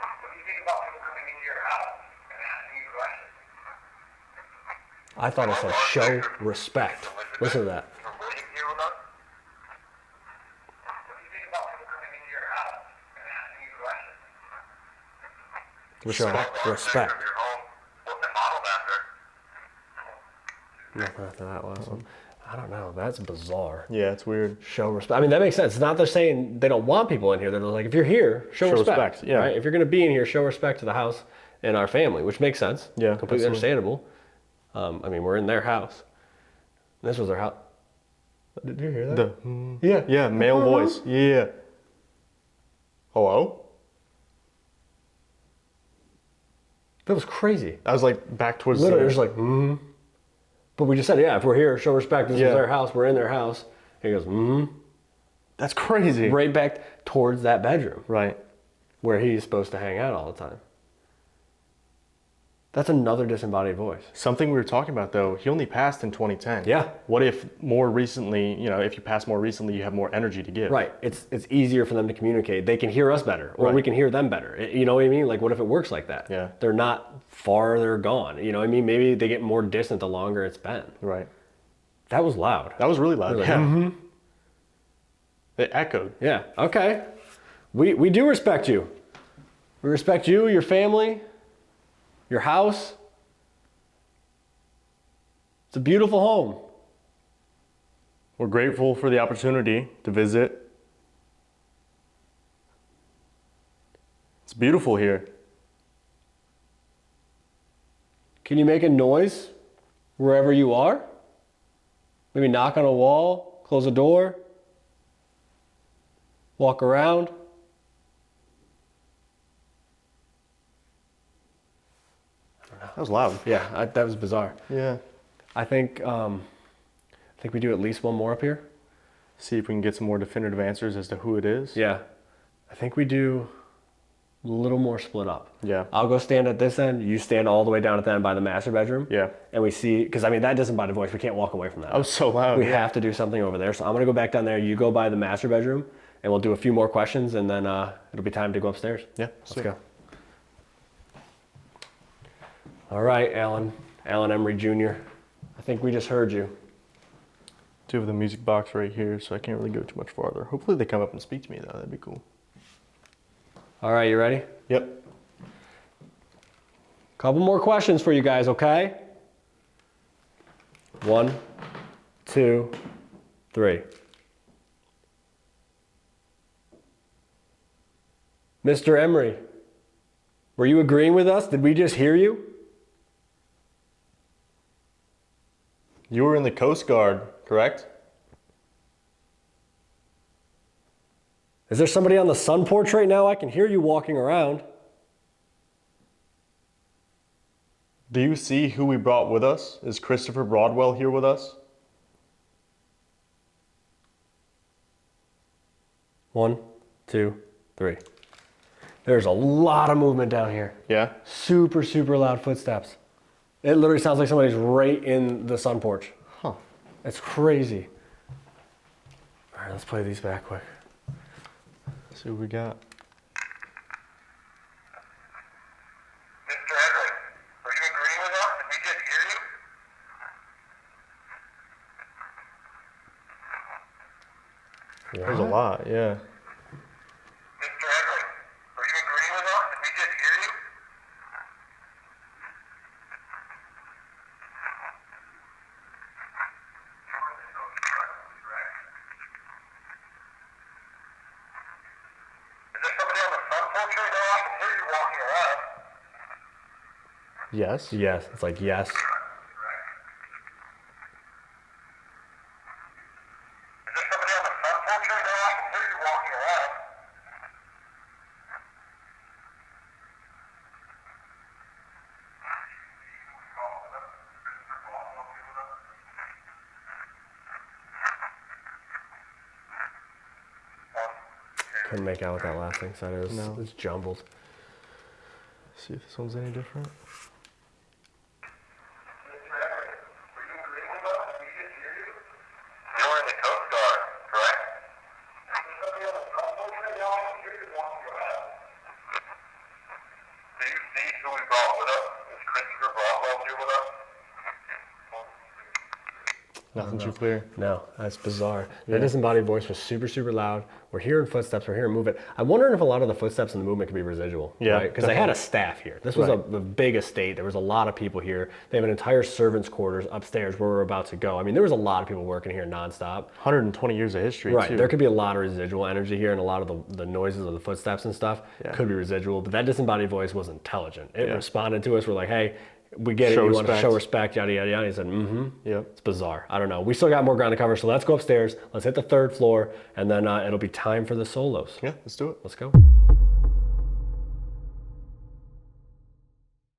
What do you think about people coming into your house and asking you questions? I thought it said show respect. Listen to that. Or William here with us? What do you think about people coming into your house and asking you questions? Show Respect. respect. Of your home, what they modeled after. Nothing after that last one. I don't know. That's bizarre. Yeah, it's weird. Show respect. I mean, that makes sense. It's not they're saying they don't want people in here. They're like, if you're here, show Show respect. respect, yeah. Right? If you're going to be in here, show respect to the house and our family, which makes sense. Yeah, Completely absolutely. understandable. I mean, we're in their house. This was their house. Did you hear that? Yeah. Yeah, male voice. Yeah. Hello? That was crazy. I was like back towards Literally, the... it was like, But we just said, yeah, if we're here, show respect. This Yeah. is their house. We're in their house. And he goes, That's crazy. right back towards that bedroom Right. where he's supposed to hang out all the time. That's another disembodied voice. Something we were talking about though, he only passed in 2010. Yeah. What if more recently, if you pass more recently, you have more energy to give? Right. It's easier for them to communicate. They can hear us better, or we Right. can hear them better. You know what I mean? Like, what if it works like that? Yeah. They're not farther gone. You know what I mean? Maybe they get more distant the longer it's been. Right. That was loud. That was really loud. Really? Yeah. It echoed. Yeah. Okay. We do respect you. We respect you, your family, your house. It's a beautiful home. We're grateful for the opportunity to visit. It's beautiful here. Can you make a noise wherever you are? Maybe knock on a wall, close a door, walk around. That was loud. Yeah, that was bizarre. Yeah. I think we do at least one more up here. See if we can get some more definitive answers as to who it is. Yeah, I think we do a little more split up. Yeah. I'll go stand at this end. You stand all the way down at the end by the master bedroom. Yeah. And we see, because I mean that disembodied voice. We can't walk away from that. That was so loud. We have to do something over there. So I'm gonna go back down there. You go by the master bedroom, and we'll do a few more questions, and then it'll be time to go upstairs. Yeah. Let's sweet. go. All right, Alan Emery Jr. I think we just heard you. Do have the music box right here, so I can't really go too much farther. Hopefully they come up and speak to me though. That'd be cool. All right, you ready? Yep. Couple more questions for you guys, okay? 1, 2, 3. Mr. Emery, were you agreeing with us? Did we just hear you? You were in the Coast Guard, correct? Is there somebody on the sun porch right now? I can hear you walking around. Do you see who we brought with us? Is Christopher Broadwell here with us? 1, 2, 3. There's a lot of movement down here. Yeah? Super, super loud footsteps. It literally sounds like somebody's right in the sun porch. Huh. It's crazy. All right, let's play these back quick. Let's see what we got. There's a lot, yeah. Mr. Emery, are you agreeing with us? Did we just hear you? Is there somebody on the front porch right now? I can hear you walking around. Yes. Yes, it's like yes. Is there somebody on the front porch right now? I can hear you walking around. Couldn't make out what that last thing said. It was, No. it was jumbled. See if this one's any different. You're in the Coast Guard, correct? Do you see who we brought with us? Is Christopher Brockwell here with us? Nothing too clear. No, that's bizarre. Yeah. That disembodied voice was super, super loud. We're hearing footsteps, we're hearing movement. I'm wondering if a lot of the footsteps and the movement could be residual. Yeah, Because they had a definitely. staff here. This was a big estate. There was a lot of people here. They have an entire servants' quarters upstairs where we're about to go. I mean, there was a lot of people working here nonstop. 120 years of history, Right, too. there could be a lot of residual energy here, and a lot of the noises of the footsteps and stuff Yeah. could be residual. But that disembodied voice was intelligent. It Yeah. responded to us. We're like, hey, we get Show it. You want to respect. show respect, yada, yada, yada. He said, mm-hmm. Yep. It's bizarre. I don't know. We still got more ground to cover, so let's go upstairs. Let's hit the 3rd floor, and then it'll be time for the solos. Yeah, let's do it. Let's go.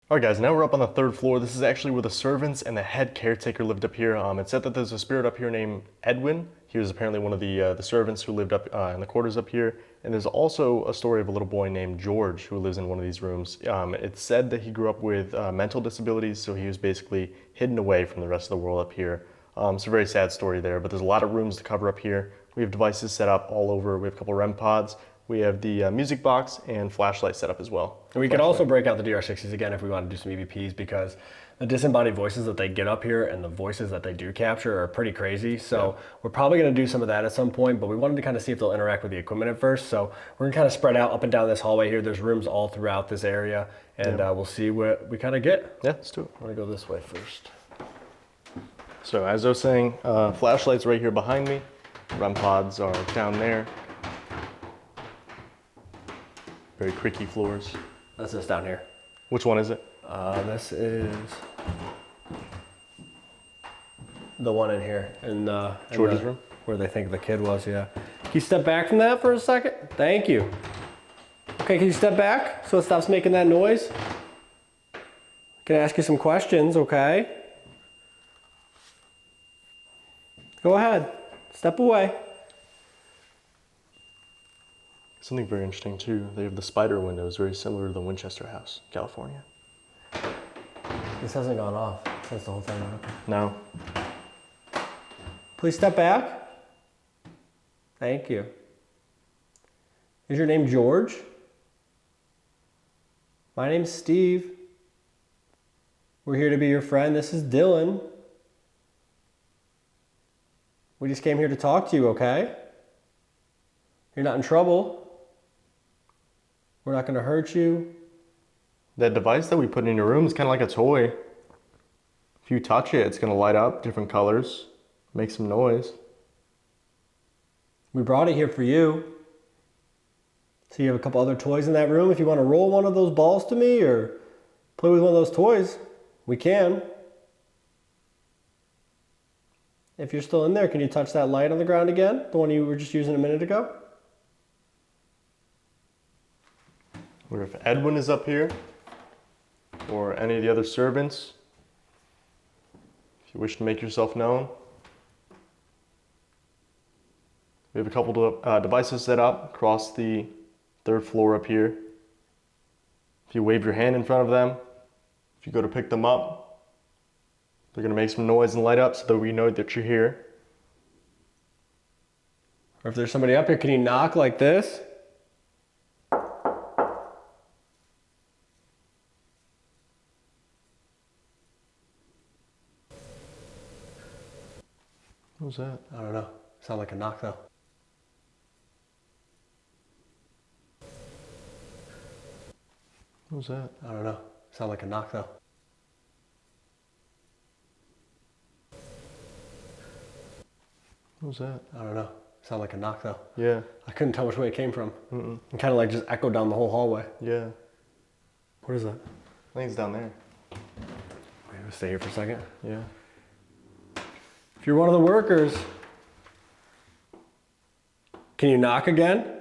All right, guys, now we're up on the 3rd floor. This is actually where the servants and the head caretaker lived up here. It said that there's a spirit up here named Edwin. He was apparently one of the servants who lived up in the quarters up here. And there's also a story of a little boy named George who lives in one of these rooms. It's said that he grew up with mental disabilities, so he was basically hidden away from the rest of the world up here. It's a very sad story there, but there's a lot of rooms to cover up here. We have devices set up all over. We have a couple REM pods. We have the music box and flashlight set up as well. And we could also break out the DR60s again if we want to do some EVPs, because the disembodied voices that they get up here and the voices that they do capture are pretty crazy. So we're probably going to do some of that at some point, but we wanted to kind of see if they'll interact with the equipment at first. So we're going to kind of spread out up and down this hallway here. There's rooms all throughout this area, and we'll see what we kind of get. Yeah, let's do it. I'm going to go this way first. So as I was saying, flashlight's right here behind me. REM pods are down there. Very creaky floors. That's this down here. Which one is it? This is the one in here, in George's the- room? where they think the kid was. Yeah. Can you step back from that for a second? Thank you. Okay, can you step back so it stops making that noise? Can I ask you some questions? Okay. Go ahead. Step away. Something very interesting too. They have the spider windows, very similar to the Winchester House, California. This hasn't gone off since the whole time. No. Please step back. Thank you. Is your name George? My name's Steve. We're here to be your friend. This is Dylan. We just came here to talk to you, okay? You're not in trouble. We're not going to hurt you. That device that we put in your room is kind of like a toy. If you touch it, it's going to light up different colors, make some noise. We brought it here for you. So you have a couple other toys in that room. If you want to roll one of those balls to me or play with one of those toys, we can. If you're still in there, can you touch that light on the ground again? The one you were just using a minute ago? Or if Edwin is up here, or any of the other servants, if you wish to make yourself known. We have a couple of devices set up across the 3rd floor up here. If you wave your hand in front of them, if you go to pick them up, they're going to make some noise and light up so that we know that you're here. Or if there's somebody up here, can you knock like this? What was that? I don't know. Sound like a knock though. What was that? I don't know. Sound like a knock though. What was that? I don't know. Sound like a knock though. Yeah. I couldn't tell which way it came from. It kind of like just echoed down the whole hallway. Yeah. What is that? I think it's down there. Wait, we'll stay here for a second. Yeah. If you're one of the workers, can you knock again?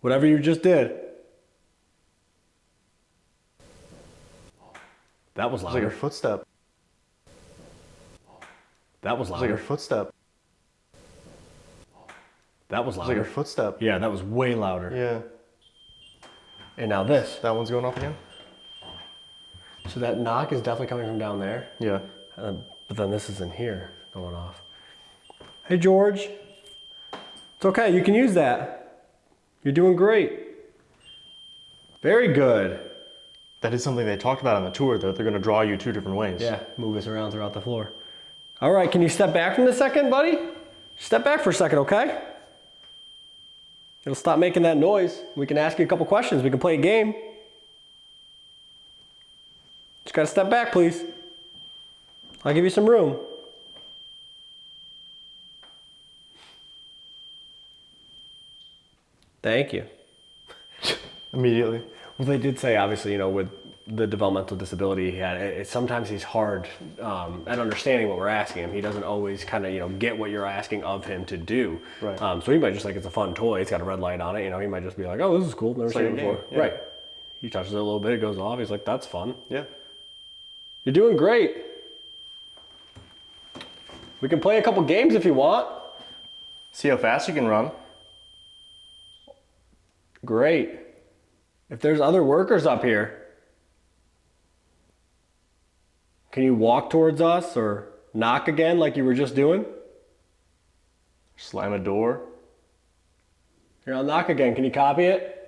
Whatever you just did. That was It's like a louder. footstep. That was It's like a louder. footstep. That was It's like louder. a footstep. Yeah, that was way louder. Yeah. And now this. That one's going off again? So that knock is definitely coming from down there. Yeah. But then this is in here going off. Hey, George. It's okay. You can use that. You're doing great. Very good. That is something they talked about on the tour, though. They're going to draw you 2 different ways. Yeah, move us around throughout the floor. All right, can you step back from the second, buddy? Step back for a second, okay? It'll stop making that noise. We can ask you a couple questions. We can play a game. Just gotta step back, please. I'll give you some room. Thank you. Immediately. Well, they did say, obviously, with the developmental disability he had, sometimes he's hard at understanding what we're asking him. He doesn't always kind of, get what you're asking of him to do. Right. So he might just think it's a fun toy. It's got a red light on it. He might just be like, oh, this is cool. Never seen like it a before. game, yeah. Right. He touches it a little bit. It goes off. He's like, that's fun. Yeah. You're doing great. We can play a couple games if you want. See how fast you can run. Great. If there's other workers up here, can you walk towards us or knock again like you were just doing? Slam a door. Here, I'll knock again. Can you copy it?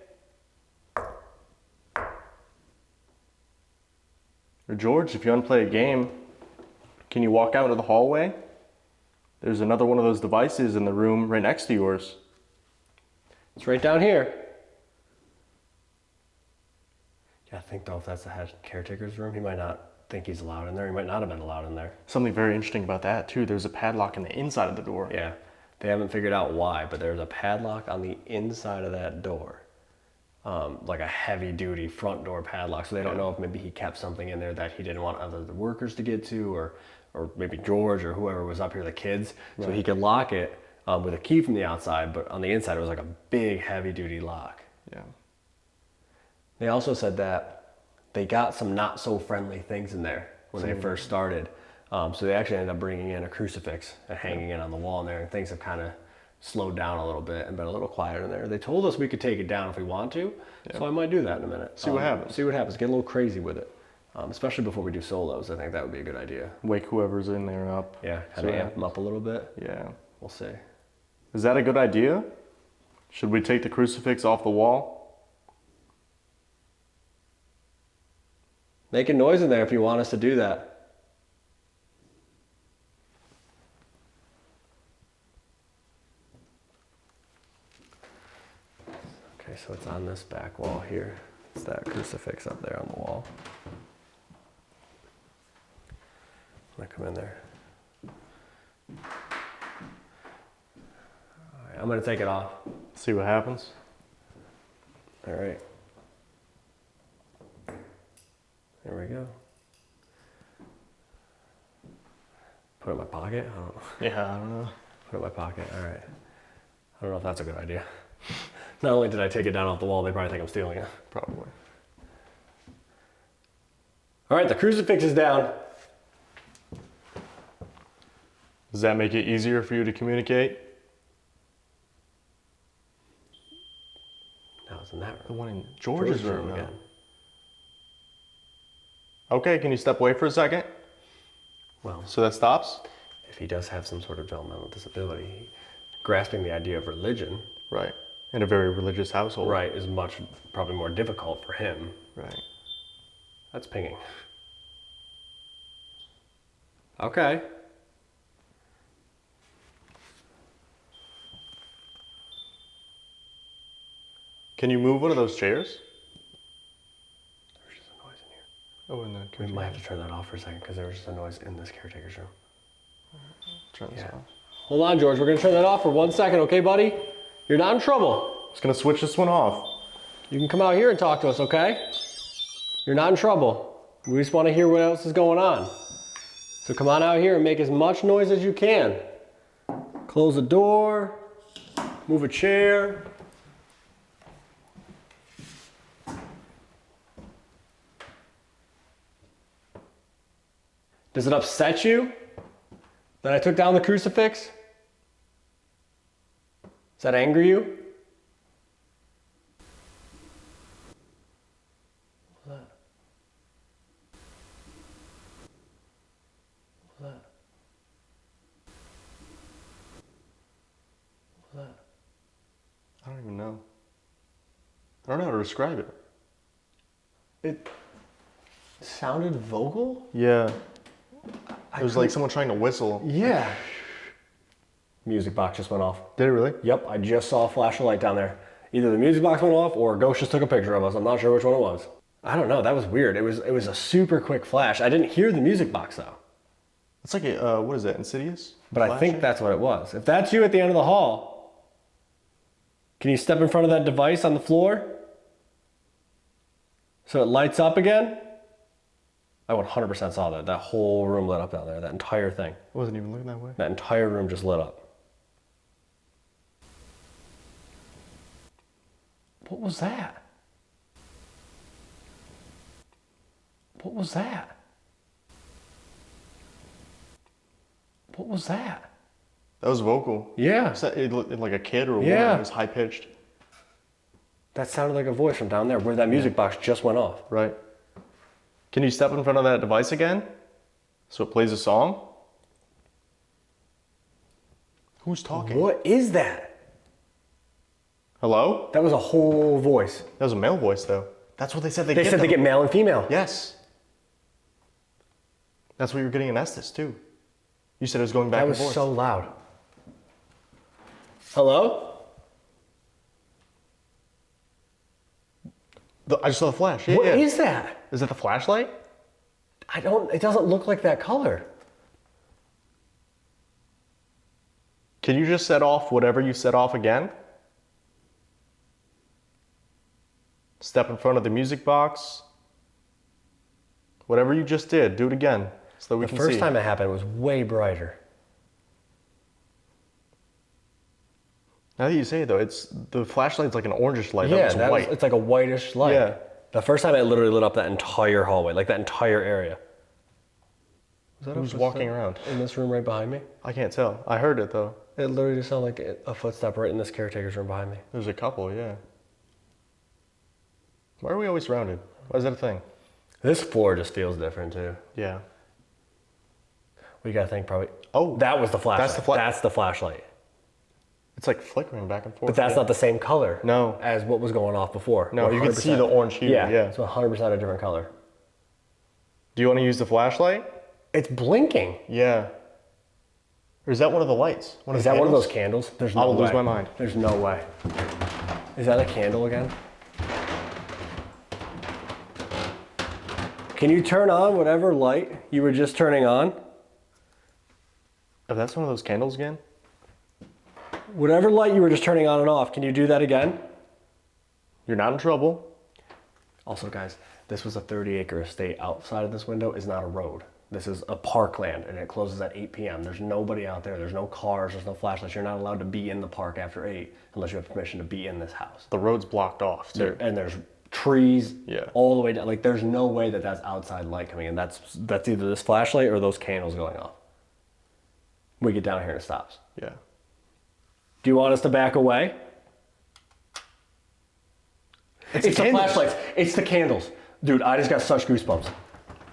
Or George, if you want to play a game, can you walk out into the hallway? There's another one of those devices in the room right next to yours. It's right down here. Yeah, I think though if that's the head caretaker's room, he might not think he's allowed in there. He might not have been allowed in there. Something very interesting about that too. There's a padlock on the inside of the door. Yeah, they haven't figured out why, but there's a padlock on the inside of that door. Like a heavy duty front door padlock. So they don't know if maybe he kept something in there that he didn't want other the workers to get to, or maybe George or whoever was up here, the kids. So he could lock it with a key from the outside, but on the inside it was like a big heavy duty lock. Yeah. They also said that they got some not so friendly things in there when they first started. So they actually ended up bringing in a crucifix and hanging it on the wall in there, and things have kind of slowed down a little bit and been a little quieter in there. They told us we could take it down if we want to, so I might do that in a minute. See what happens. See what happens. Get a little crazy with it, especially before we do solos. I think that would be a good idea. Wake whoever's in there up. Yeah, See kind of what amp them up a little bit. Yeah. We'll see. Is that a good idea? Should we take the crucifix off the wall? Make a noise in there if you want us to do that. Okay, so it's on this back wall here. It's that crucifix up there on the wall. I'm gonna come in there. All right, I'm gonna take it off. See what happens. All right. There we go. Put it in my pocket? I don't know. Yeah, I don't know. Put it in my pocket. All right. I don't know if that's a good idea. Not only did I take it down off the wall, they probably think I'm stealing it. Probably. All right, the crucifix is down. Does that make it easier for you to communicate? Now it's in that The room. one in George's room now. again. Okay, can you step away for a second? Well, So that stops? if he does have some sort of developmental disability, grasping the idea of religion, Right. In a very religious household. right, is much probably more difficult for him. Right. That's pinging. Okay. Can you move one of those chairs? We might have to turn that off for a second because there was just a noise in this caretaker's room. Turn this off. Hold on, George. We're going to turn that off for 1 second, okay, buddy? You're not in trouble. Just gonna switch this one off. You can come out here and talk to us, okay? You're not in trouble. We just want to hear what else is going on. So come on out here and make as much noise as you can. Close the door, move a chair. Does it upset you that I took down the crucifix? Does that anger you? I don't even know. I don't know how to describe it. It sounded vocal? Yeah. It was like someone trying to whistle. Yeah. Music box just went off. Did it really? Yep, I just saw a flash of light down there. Either the music box went off or a ghost just took a picture of us. I'm not sure which one it was. I don't know, that was weird. It was a super quick flash. I didn't hear the music box though. It's like a, what is that, Insidious? But I think Flashing? that's what it was. If that's you at the end of the hall, can you step in front of that device on the floor so it lights up again? I 100% saw that. That whole room lit up down there. That entire thing. I wasn't even looking that way. That entire room just lit up. What was that? What was that? What was that? That was vocal. Yeah. It looked like a kid or a Yeah. woman. It was high pitched. That sounded like a voice from down there where that music box just went off. Right. Can you step in front of that device again? So it plays a song? Who's talking? What is that? Hello? That was a whole voice. That was a male voice though. That's what they said they They get said they them. get male and female. Yes. That's what you were getting in Estes too. You said it was going back That and was forth. so loud. Hello? I just saw the flash. Yeah, What yeah. is that? Is that the flashlight? It doesn't look like that color. Can you just set off whatever you set off again? Step in front of the music box. Whatever you just did, do it again so that we The can first see. time it happened was way brighter. Now that you say it though, the flashlight's like an orangish light. Yeah, that was white. it's like a whitish light. Yeah. The first time it literally lit up that entire hallway, like that entire area. Was that Who's walking around? in this room right behind me? I can't tell. I heard it though. It literally just sounded like a footstep right in this caretaker's room behind me. There's a couple, yeah. Why are we always surrounded? Why is that a thing? This floor just feels different too. Yeah. We gotta think probably. Oh, That was the flashlight. that's the That's the flashlight. It's like flickering back and forth. But that's yeah. not the same color. No. As what was going off before. No, you can see the orange hue. Yeah. Yeah. It's 100% a different color. Do you want to use the flashlight? It's blinking. Yeah. Or is that one of the lights? Is that one of those candles? There's no I'll way. lose my mind. There's no way. Is that a candle again? Can you turn on whatever light you were just turning on? If that's one of those candles again? Whatever light you were just turning on and off, can you do that again? You're not in trouble. Also, guys, this was a 30-acre estate. Outside of this window is not a road. This is a parkland, and it closes at 8 p.m. There's nobody out there. There's no cars. There's no flashlights. You're not allowed to be in the park after 8 unless you have permission to be in this house. The road's blocked off too. And there's trees Yeah. all the way down. Like, there's no way that that's outside light coming in. That's either this flashlight or those candles going off. We get down here and it stops. Yeah. Do you want us to back away? It's the candles. flashlights. It's the candles. Dude, I just got such goosebumps.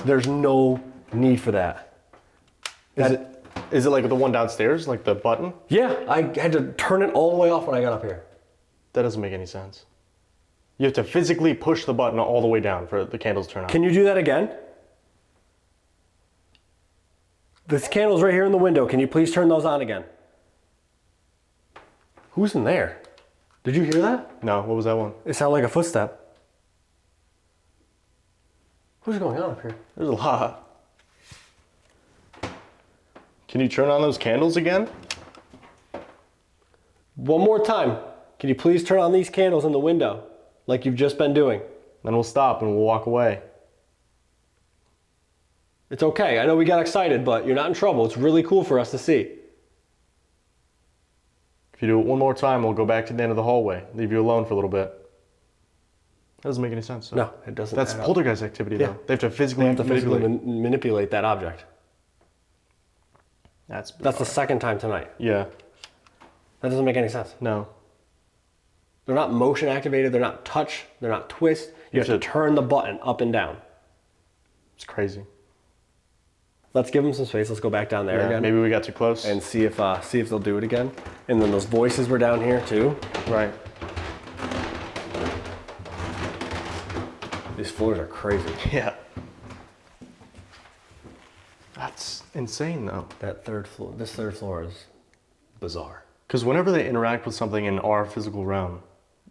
There's no need for that. Is it like the one downstairs, like the button? Yeah, I had to turn it all the way off when I got up here. That doesn't make any sense. You have to physically push the button all the way down for the candles to turn on. Can you do that again? This candle's right here in the window. Can you please turn those on again? Who's in there? Did you hear that? No, what was that one? It sounded like a footstep. What's going on up here? There's a lot. Can you turn on those candles again? One more time. Can you please turn on these candles in the window like you've just been doing? Then we'll stop and we'll walk away. It's okay. I know we got excited, but you're not in trouble. It's really cool for us to see. If you do it one more time, we'll go back to the end of the hallway. Leave you alone for a little bit. That doesn't make any sense. So. No, it doesn't. That's add up. poltergeist activity, Yeah. though. They have to physically, manipulate that object. That's the second time tonight. Yeah. That doesn't make any sense. No. They're not motion activated. They're not touch. They're not twist. You have to turn the button up and down. It's crazy. Let's give them some space. Let's go back down there again. Maybe we got too close. And see if they'll do it again. And then those voices were down here too. Right. These floors are crazy. Yeah. That's insane, though. That third floor. This third floor is bizarre. Because whenever they interact with something in our physical realm,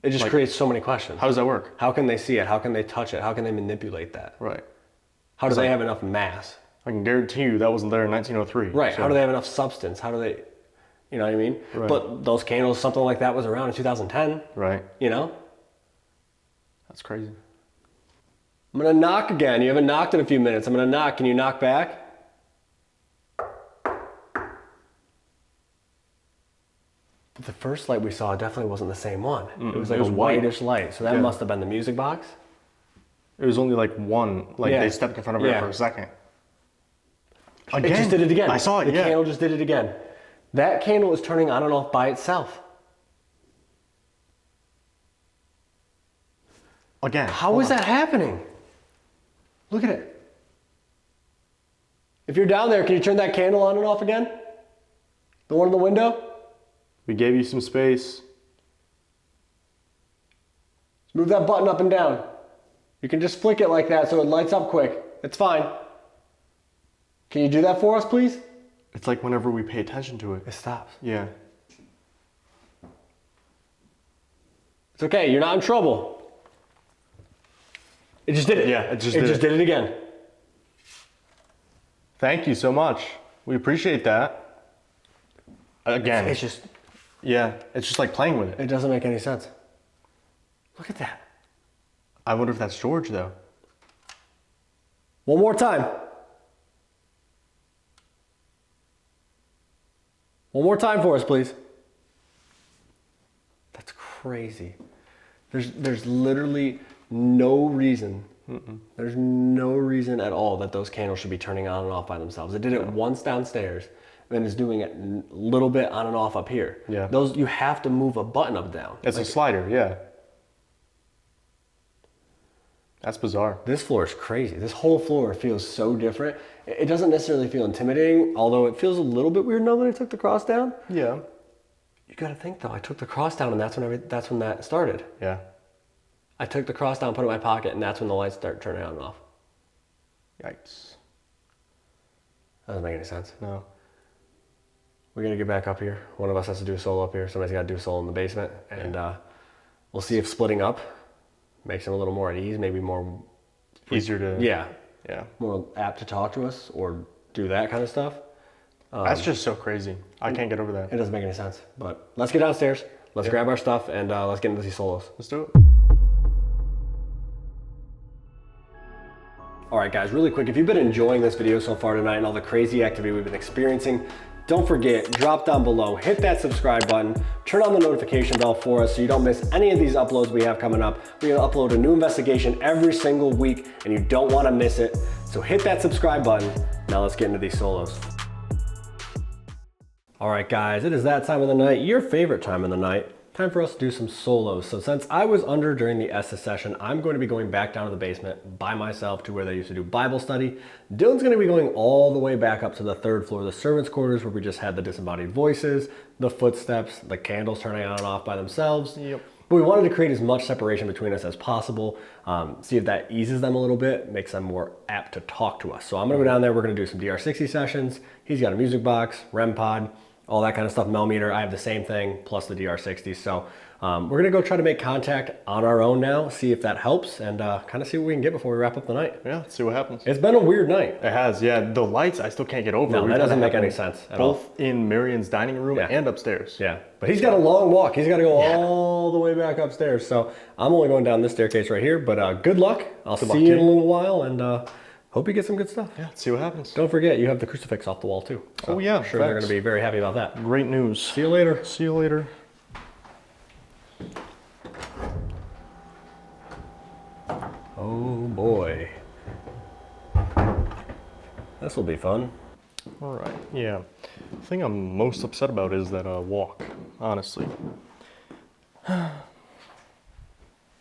It just creates so many questions. how does that work? How can they see it? How can they touch it? How can they manipulate that? Right. How do they have enough mass? I can guarantee you that wasn't there in 1903. Right. So- How do they have enough substance? How do they, you know what I mean? Right. But those candles, something like that was around in 2010, Right. you know? That's crazy. I'm going to knock again. You haven't knocked in a few minutes. I'm going to knock. Can you knock back? But the first light we saw definitely wasn't the same one. It was like It was a white. whitish light. So that Yeah. must have been the music box. It was only like one, like Yeah. they stepped in front of it Yeah. for a second. It just did it again. I saw it, The yeah. candle just did it again. That candle is turning on and off by itself. Again. How is that happening? Look at it. If you're down there, can you turn that candle on and off again? The one in the window? We gave you some space. Move that button up and down. You can just flick it like that so it lights up quick. It's fine. Can you do that for us, please? It's like whenever we pay attention to it. It stops. Yeah. It's okay, you're not in trouble. It just did it. Yeah, it just did it again. Thank you so much. We appreciate that. Again. It's just, Yeah. It's just like playing with it. it doesn't make any sense. Look at that. I wonder if that's George, though. One more time. One more time for us, please. That's crazy. There's literally no reason. There's no reason at all that those candles should be turning on and off by themselves. It did it once downstairs, and then it's doing it a little bit on and off up here. Yeah. Those, you have to move a button up and down. It's a slider, yeah. That's bizarre. This floor is crazy. This whole floor feels so different. It doesn't necessarily feel intimidating, although it feels a little bit weird now that I took the cross down. Yeah. You gotta think though, I took the cross down and that's when that started. Yeah. I took the cross down, put it in my pocket, and that's when the lights start turning on and off. Yikes. That doesn't make any sense. No. We gotta get back up here. One of us has to do a solo up here. Somebody's gotta do a solo in the basement. And we'll see if splitting up makes them a little more at ease, maybe more, Easier to. yeah, Yeah. more apt to talk to us or do that kind of stuff. That's just so crazy. I can't get over that. It doesn't make any sense. But let's get downstairs. Let's grab our stuff and let's get into these solos. Let's do it. All right, guys, really quick, if you've been enjoying this video so far tonight and all the crazy activity we've been experiencing, don't forget, drop down below, hit that subscribe button, turn on the notification bell for us so you don't miss any of these uploads we have coming up. We're gonna upload a new investigation every single week and you don't wanna miss it. So hit that subscribe button. Now let's get into these solos. All right, guys, it is that time of the night, your favorite time of the night. Time for us to do some solos. So since I was under during the Estes session, I'm going to be going back down to the basement by myself to where they used to do Bible study. Dylan's going to be going all the way back up to the third floor, the servants' quarters, where we just had the disembodied voices, the footsteps, the candles turning on and off by themselves. Yep. But we wanted to create as much separation between us as possible, see if that eases them a little bit, makes them more apt to talk to us. So I'm going to go down there, we're going to do some DR60 sessions. He's got a music box, REM pod. all that kind of stuff, millimeter. I have the same thing, plus the DR60. So we're gonna go try to make contact on our own now, see if that helps, and kind of see what we can get before we wrap up the night. Yeah, let's see what happens. It's been a weird night. It has, yeah. The lights, I still can't get over. No, We've that doesn't gotta make have any them sense at all. both in Marion's dining room and upstairs. Yeah, but he's got a long walk. He's got to go all the way back upstairs. So I'm only going down this staircase right here, but good luck. I'll see you in a little while, and hope you get some good stuff. Yeah, let's see what happens. Don't forget, you have the crucifix off the wall too. So oh yeah, I'm sure they're going to be very happy about that. Great news. See you later. See you later. Oh boy. This will be fun. All right, yeah. The thing I'm most upset about is that walk, honestly. All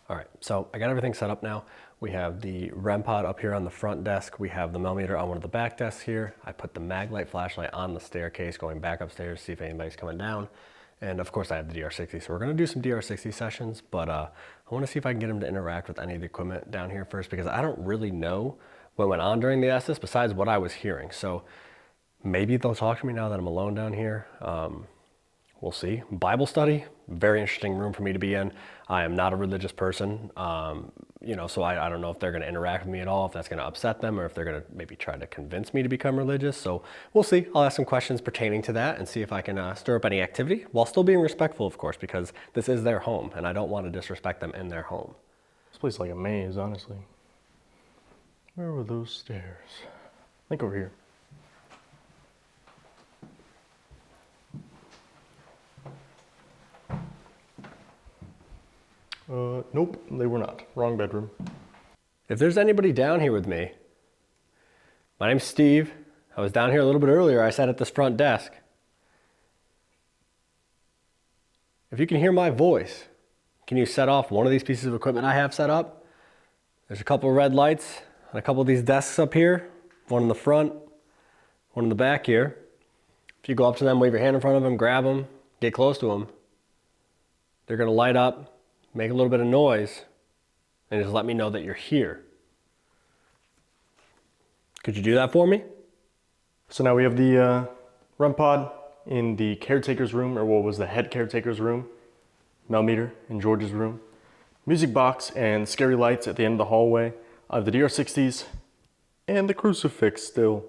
right, so I got everything set up now. We have the REM pod up here on the front desk. We have the millimeter on one of the back desks here. I put the mag light flashlight on the staircase going back upstairs, see if anybody's coming down. And of course I have the DR60, so we're gonna do some DR60 sessions, but I wanna see if I can get them to interact with any of the equipment down here first, because I don't really know what went on during the SS besides what I was hearing. So maybe they'll talk to me now that I'm alone down here. We'll see. Bible study, very interesting room for me to be in. I am not a religious person, you know, so I don't know if they're going to interact with me at all, if that's going to upset them, or if they're going to maybe try to convince me to become religious. So we'll see. I'll ask some questions pertaining to that and see if I can stir up any activity while still being respectful, of course, because this is their home and I don't want to disrespect them in their home. This place is like a maze, honestly. Where were those stairs? I think over here. Nope, they were not. Wrong bedroom. If there's anybody down here with me, my name's Steve. I was down here a little bit earlier. I sat at this front desk. If you can hear my voice, can you set off one of these pieces of equipment I have set up? There's a couple of red lights on a couple of these desks up here. One in the front, one in the back here. If you go up to them, wave your hand in front of them, grab them, get close to them, they're gonna light up, make a little bit of noise, and just let me know that you're here. Could you do that for me? So now we have the REM pod in the caretaker's room, or what was the head caretaker's room. Millimeter in George's room. Music box and scary lights at the end of the hallway. I have the DR60s and the crucifix still.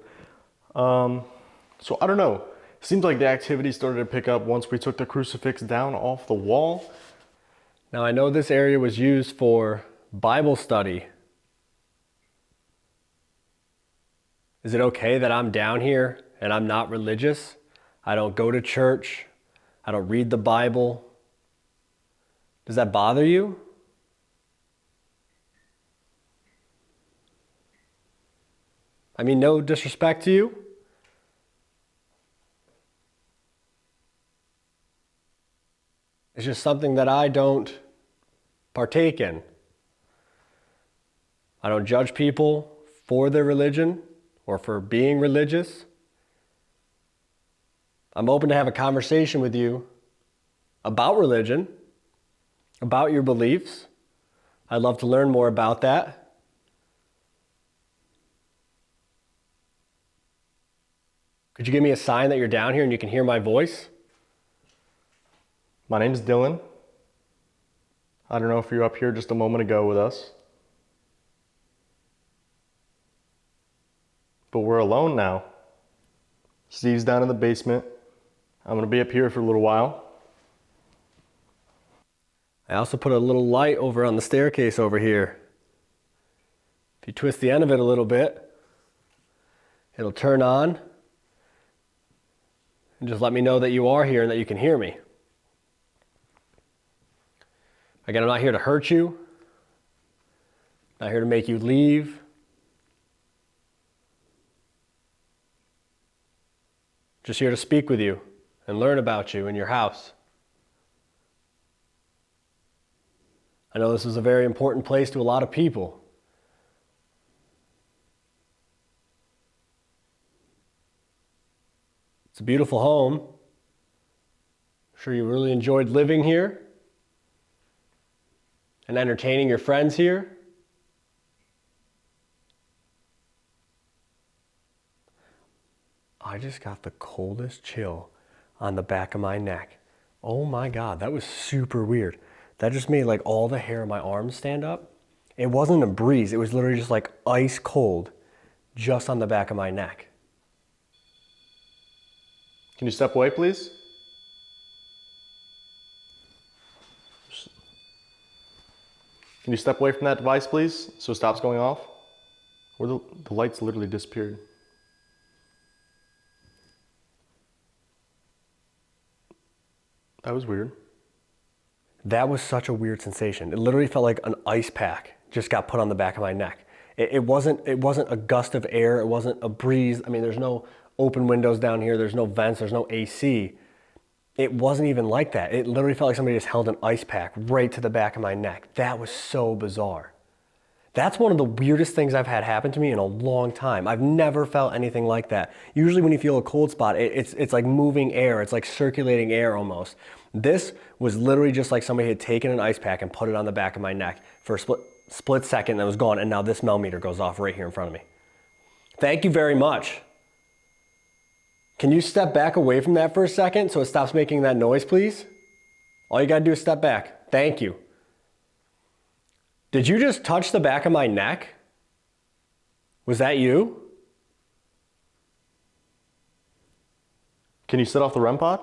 So I don't know. Seems like the activity started to pick up once we took the crucifix down off the wall. Now I know this area was used for Bible study. Is it okay that I'm down here and I'm not religious? I don't go to church. I don't read the Bible. Does that bother you? I mean, no disrespect to you. It's just something that I don't partake in. I don't judge people for their religion or for being religious. I'm open to have a conversation with you about religion, about your beliefs. I'd love to learn more about that. Could you give me a sign that you're down here and you can hear my voice? My name's Dylan. I don't know if you're up here just a moment ago with us. But we're alone now. Steve's down in the basement. I'm gonna be up here for a little while. I also put a little light over on the staircase over here. If you twist the end of it a little bit, it'll turn on and just let me know that you are here and that you can hear me. Again, I'm not here to hurt you, not here to make you leave. Just here to speak with you and learn about you in your house. I know this is a very important place to a lot of people. It's a beautiful home. I'm sure you really enjoyed living here and entertaining your friends here. I just got the coldest chill on the back of my neck. Oh my God, that was super weird. That just made like all the hair on my arms stand up. It wasn't a breeze, it was literally just like ice cold just on the back of my neck. Can you step away, please? Can you step away from that device, please, so it stops going off? Or the lights literally disappeared. That was weird. That was such a weird sensation. It literally felt like an ice pack just got put on the back of my neck. It wasn't a gust of air, it wasn't a breeze. I mean, there's no open windows down here, there's no vents, there's no AC. It wasn't even like that. It literally felt like somebody just held an ice pack right to the back of my neck. That was so bizarre. That's one of the weirdest things I've had happen to me in a long time. I've never felt anything like that. Usually when you feel a cold spot, it's like moving air. It's like circulating air almost. This was literally just like somebody had taken an ice pack and put it on the back of my neck for a split second and it was gone. And now this millimeter goes off right here in front of me. Thank you very much. Can you step back away from that for a second so it stops making that noise, please? All you gotta do is step back. Thank you. Did you just touch the back of my neck? Was that you? Can you set off the REM pod?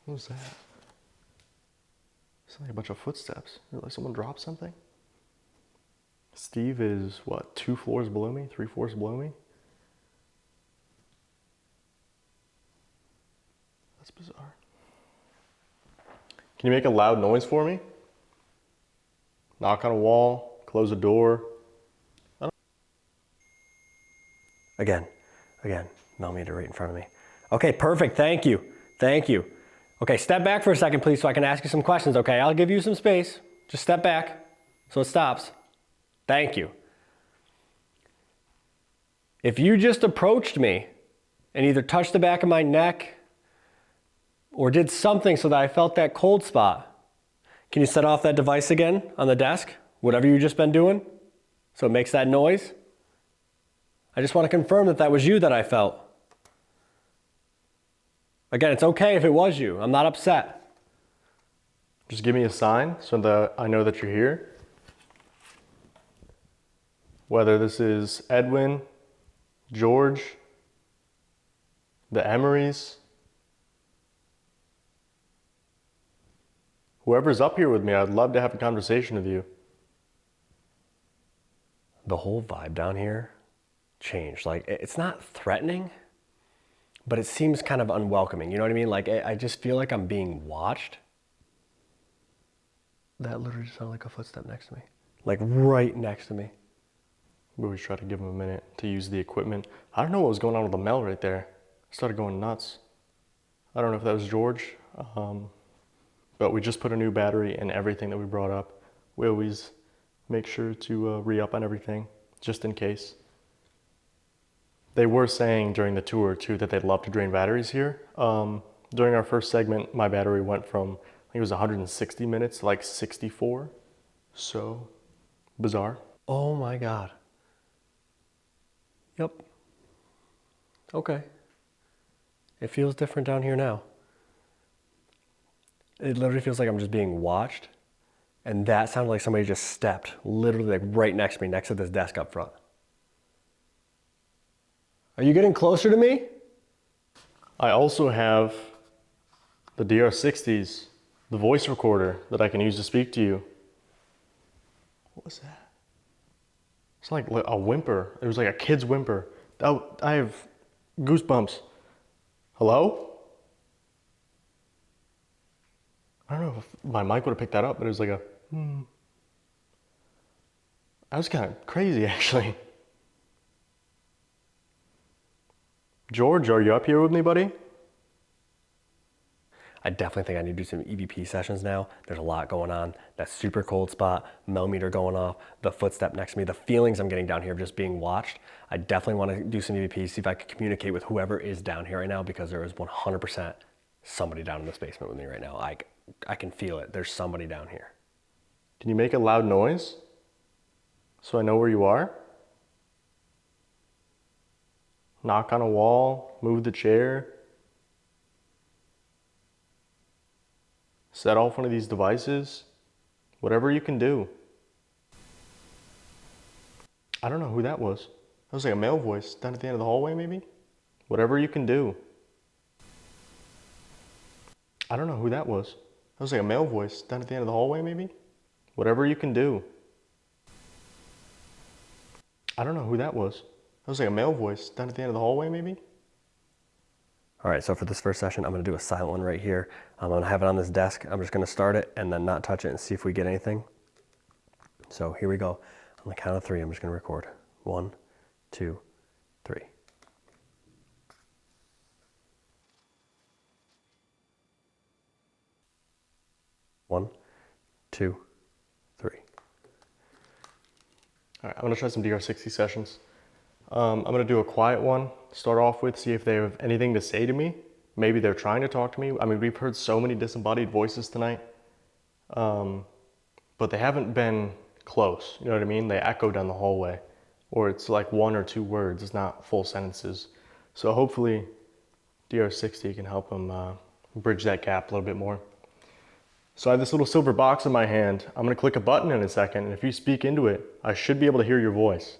What was that? It's like a bunch of footsteps. Like someone dropped something? Steve is, what, 2 floors below me? 3 floors below me? That's bizarre. Can you make a loud noise for me? Knock on a wall, close a door. Again, millimeter right in front of me. Okay, perfect, thank you. Okay, step back for a second, please, so I can ask you some questions, okay? I'll give you some space. Just step back so it stops. Thank you. If you just approached me and either touched the back of my neck or did something so that I felt that cold spot, can you set off that device again on the desk? Whatever you've just been doing, so it makes that noise? I just want to confirm that that was you that I felt. Again, it's okay if it was you. I'm not upset. Just give me a sign so that I know that you're here. Whether this is Edwin, George, the Emerys, whoever's up here with me, I'd love to have a conversation with you. The whole vibe down here changed. Like, it's not threatening, but it seems kind of unwelcoming. You know what I mean? Like, I just feel like I'm being watched. That literally just sounded like a footstep next to me. Like, right next to me. We always try to give him a minute to use the equipment. I don't know what was going on with the Mel right there. I started going nuts. I don't know if that was George, but we just put a new battery in everything that we brought up. We always make sure to re-up on everything, just in case. They were saying during the tour too that they'd love to drain batteries here. During our first segment, my battery went from, I think it was 160 minutes to like 64. So bizarre. Oh my God. Yep. Okay. It feels different down here now. It literally feels like I'm just being watched. And that sounded like somebody just stepped literally like right next to me, next to this desk up front. Are you getting closer to me? I also have the DR60s, the voice recorder that I can use to speak to you. What was that? It's like a whimper. It was like a kid's whimper. Oh, I have goosebumps. Hello? I don't know if my mic would have picked that up, but it was like a That was kind of crazy, actually. George, are you up here with me, buddy? I definitely think I need to do some EVP sessions now. There's a lot going on. That super cold spot, millimeter going off, the footstep next to me, the feelings I'm getting down here of just being watched. I definitely want to do some EVP, see if I can communicate with whoever is down here right now, because there is 100% somebody down in this basement with me right now. I can feel it. There's somebody down here. Can you make a loud noise so I know where you are? knock on a wall, move the chair, set off one of these devices, whatever you can do. I don't know who that was. That was like a male voice down at the end of the hallway, maybe? Whatever you can do. I don't know who that was. That was like a male voice down at the end of the hallway, maybe? Whatever you can do. I don't know who that was. That was like a male voice down at the end of the hallway, maybe? All right, so for this first session, I'm gonna do a silent one right here. I'm gonna have it on this desk. I'm just gonna start it and then not touch it and see if we get anything. So here we go. On the count of 3, I'm just gonna record. 1, 2, 3. One, two, three. All right, I'm gonna try some DR60 sessions. I'm gonna do a quiet one, start off with, see if they have anything to say to me. Maybe they're trying to talk to me. I mean, we've heard so many disembodied voices tonight, but they haven't been close, you know what I mean? They echo down the hallway, or it's like 1 or 2 words, it's not full sentences. So hopefully DR60 can help them bridge that gap a little bit more. So I have this little silver box in my hand. I'm gonna click a button in a second, and if you speak into it, I should be able to hear your voice.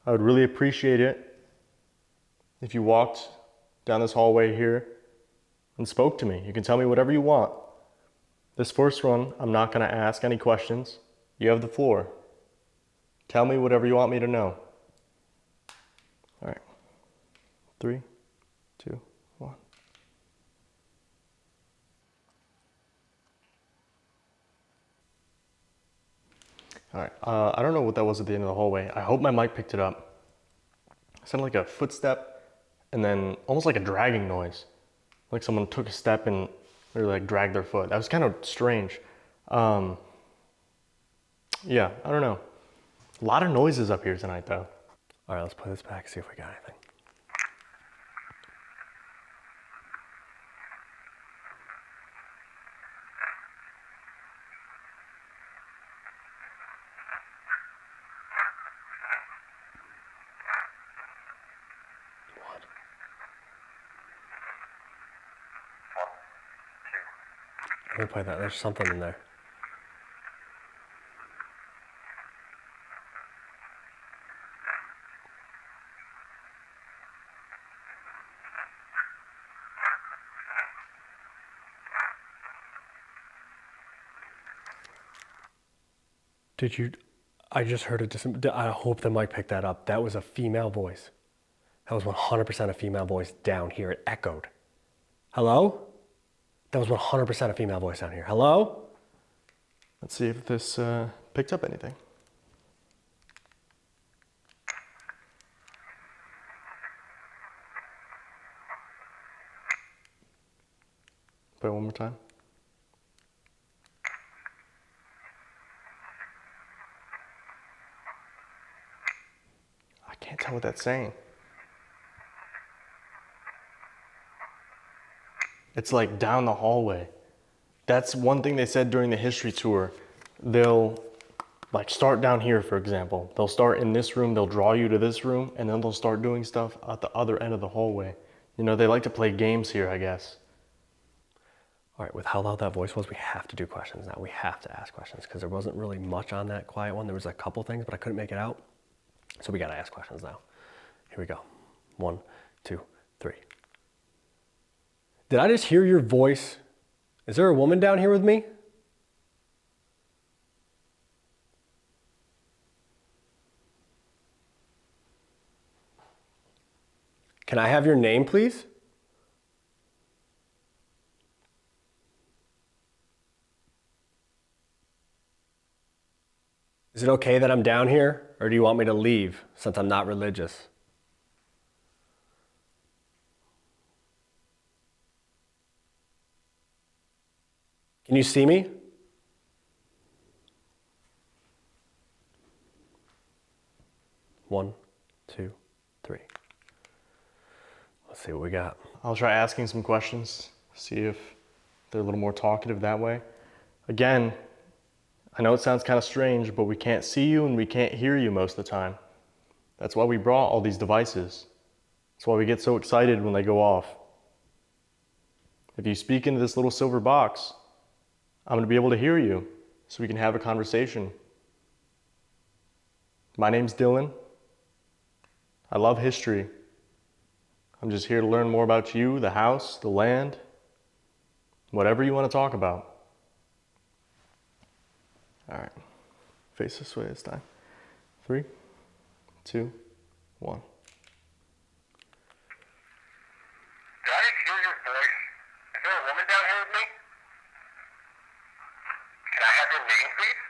I would really appreciate it if you walked down this hallway here and spoke to me. You can tell me whatever you want. This first one, I'm not gonna ask any questions. You have the floor. Tell me whatever you want me to know. All right, 3, 2, 1. All right, I don't know what that was at the end of the hallway. I hope my mic picked it up. It sounded like a footstep and then almost like a dragging noise. Like someone took a step and they like dragged their foot. That was kind of strange. Yeah, I don't know. A lot of noises up here tonight though. All right, let's play this back, see if we got anything. Let me play that. There's something in there. Did you? I just heard it. I hope the mic picked that up. That was a female voice. That was 100% a female voice down here. It echoed. Hello? That was 100% a female voice down here. Hello? Let's see if this picked up anything. Play it one more time. I can't tell what that's saying. It's like down the hallway. That's one thing they said during the history tour. They'll like start down here, for example. They'll start in this room, they'll draw you to this room, and then they'll start doing stuff at the other end of the hallway. You know, they like to play games here, I guess. All right, with how loud that voice was, we have to do questions now. We have to ask questions because there wasn't really much on that quiet one. There was a couple things, but I couldn't make it out. So we gotta ask questions now. Here we go. 1, 2, 3. Did I just hear your voice? Is there a woman down here with me? Can I have your name, please? Is it okay that I'm down here, or do you want me to leave since I'm not religious? Can you see me? One, 2, 3. Let's see what we got. I'll try asking some questions, see if they're a little more talkative that way. Again, I know it sounds kind of strange, but we can't see you and we can't hear you most of the time. That's why we brought all these devices. That's why we get so excited when they go off. If you speak into this little silver box, I'm going to be able to hear you so we can have a conversation. My name's Dylan. I love history. I'm just here to learn more about you, the house, the land, whatever you want to talk about. All right, face this way this time. 3, 2, 1. Did I just hear your voice? Is there a woman down here with me? Can I have your name, please?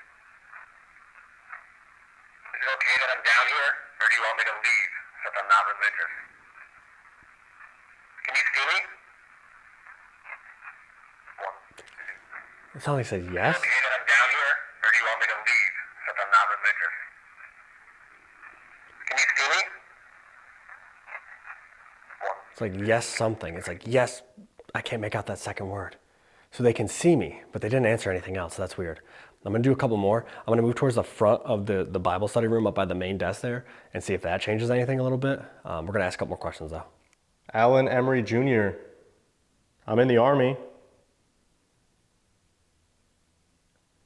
Is it okay that I'm down here, or do you want me to leave since I'm not religious? Can you see me? It sounds like it says Is yes. it okay that I'm down here, or do you want me to leave since I'm not religious? Can you see me? It's like yes something. It's like yes, I can't make out that second word. So they can see me, but they didn't answer anything else. So that's weird. I'm gonna do a couple more. I'm gonna move towards the front of the Bible study room up by the main desk there and see if that changes anything a little bit. We're gonna ask a couple more questions though. Alan Emery Jr. I'm in the Army.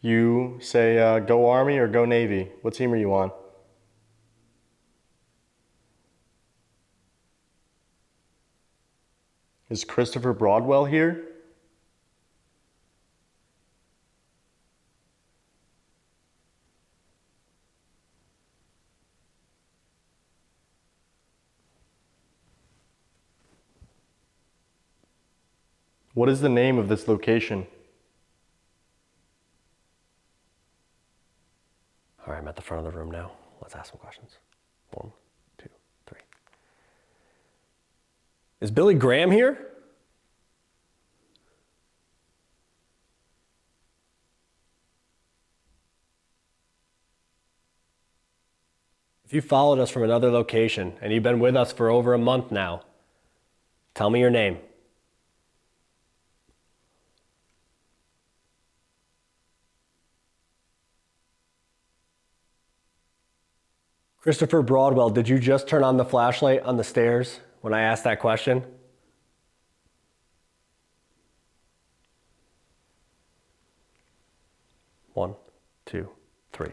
You say go Army or go Navy? What team are you on? Is Christopher Broadwell here? What is the name of this location? All right, I'm at the front of the room now. Let's ask some questions. 1, 2, 3. Is Billy Graham here? If you followed us from another location and you've been with us for over a month now, tell me your name. Christopher Broadwell, did you just turn on the flashlight on the stairs when I asked that question? One, 2, 3.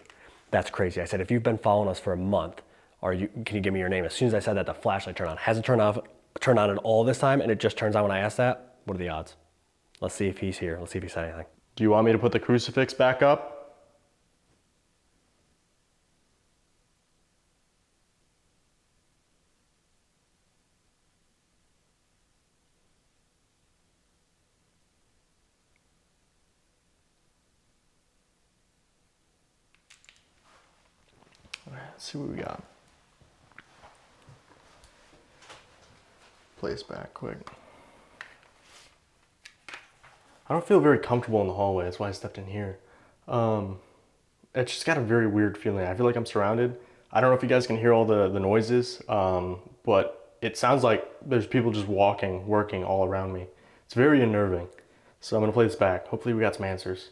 That's crazy. I said, if you've been following us for a month, can you give me your name? As soon as I said that, the flashlight turned on. Hasn't turned on at all this time, and it just turns on when I ask that. What are the odds? Let's see if he's here. Let's see if he said anything. Do you want me to put the crucifix back up? Let's see what we got. Play this back quick. I don't feel very comfortable in the hallway. That's why I stepped in here. It's just got a very weird feeling. I feel like I'm surrounded. I don't know if you guys can hear all the noises, but it sounds like there's people just walking, working all around me. It's very unnerving. So I'm gonna play this back. Hopefully we got some answers.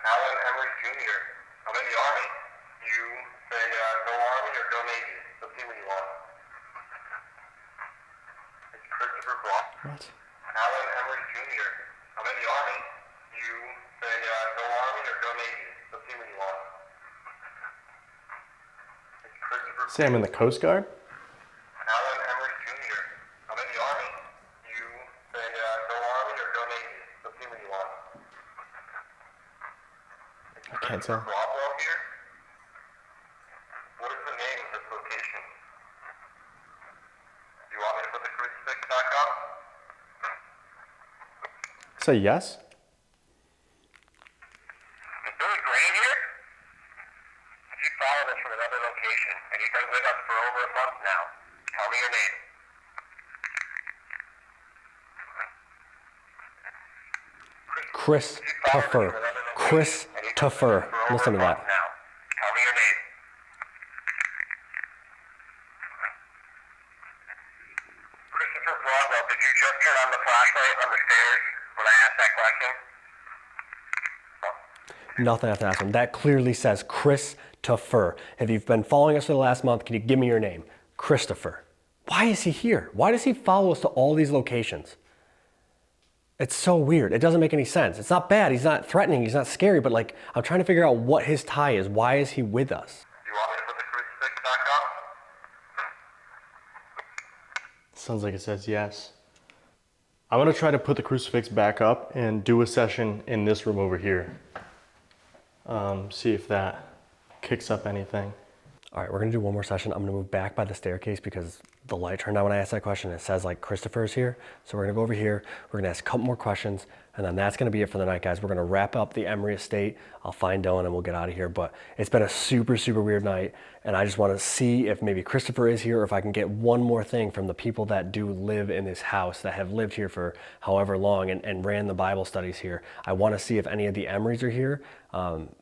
Alan Emery Jr. I'm in the Army. You say go Army or go Navy? What team are you on? It's Christopher Broadwell. What? Alan Emery Jr. I'm in the Army. You say go Army or go Navy? What team are you on? It's Christopher. Say I'm in the Coast Guard? Alan Emery Jr. I'm in the Army. You say go Army or go Navy? What team are you on? I can't tell. Broadwell here? What is the name of this location? Do you want me to put the crucifix back up? Say yes? Is Billy Graham here? If you followed us from another location and you've been with us for over a month now, tell me your name. Christopher. Christopher. Listen to that. Now, tell me your name. Christopher Broadwell, did you just turn on the flashlight on the stairs when I asked that question? Nothing after that one. That clearly says Christopher. Christopher. If you've been following us for the last month, can you give me your name? Christopher. Why is he here? Why does he follow us to all these locations? It's so weird. It doesn't make any sense. It's not bad. He's not threatening. He's not scary. But like, I'm trying to figure out what his tie is. Why is he with us? You want me to put the crucifix back up? Sounds like it says yes. I'm gonna try to put the crucifix back up and do a session in this room over here. See if that kicks up anything. All right, we're gonna do one more session. I'm gonna move back by the staircase because the light turned on when I asked that question. It says like Christopher's here. So we're gonna go over here. We're gonna ask a couple more questions and then that's gonna be it for the night, guys. We're gonna wrap up the Emery Estate. I'll find Dylan and we'll get out of here. But it's been a super, super weird night. And I just wanna see if maybe Christopher is here or if I can get one more thing from the people that do live in this house, that have lived here for however long and ran the Bible studies here. I wanna see if any of the Emerys are here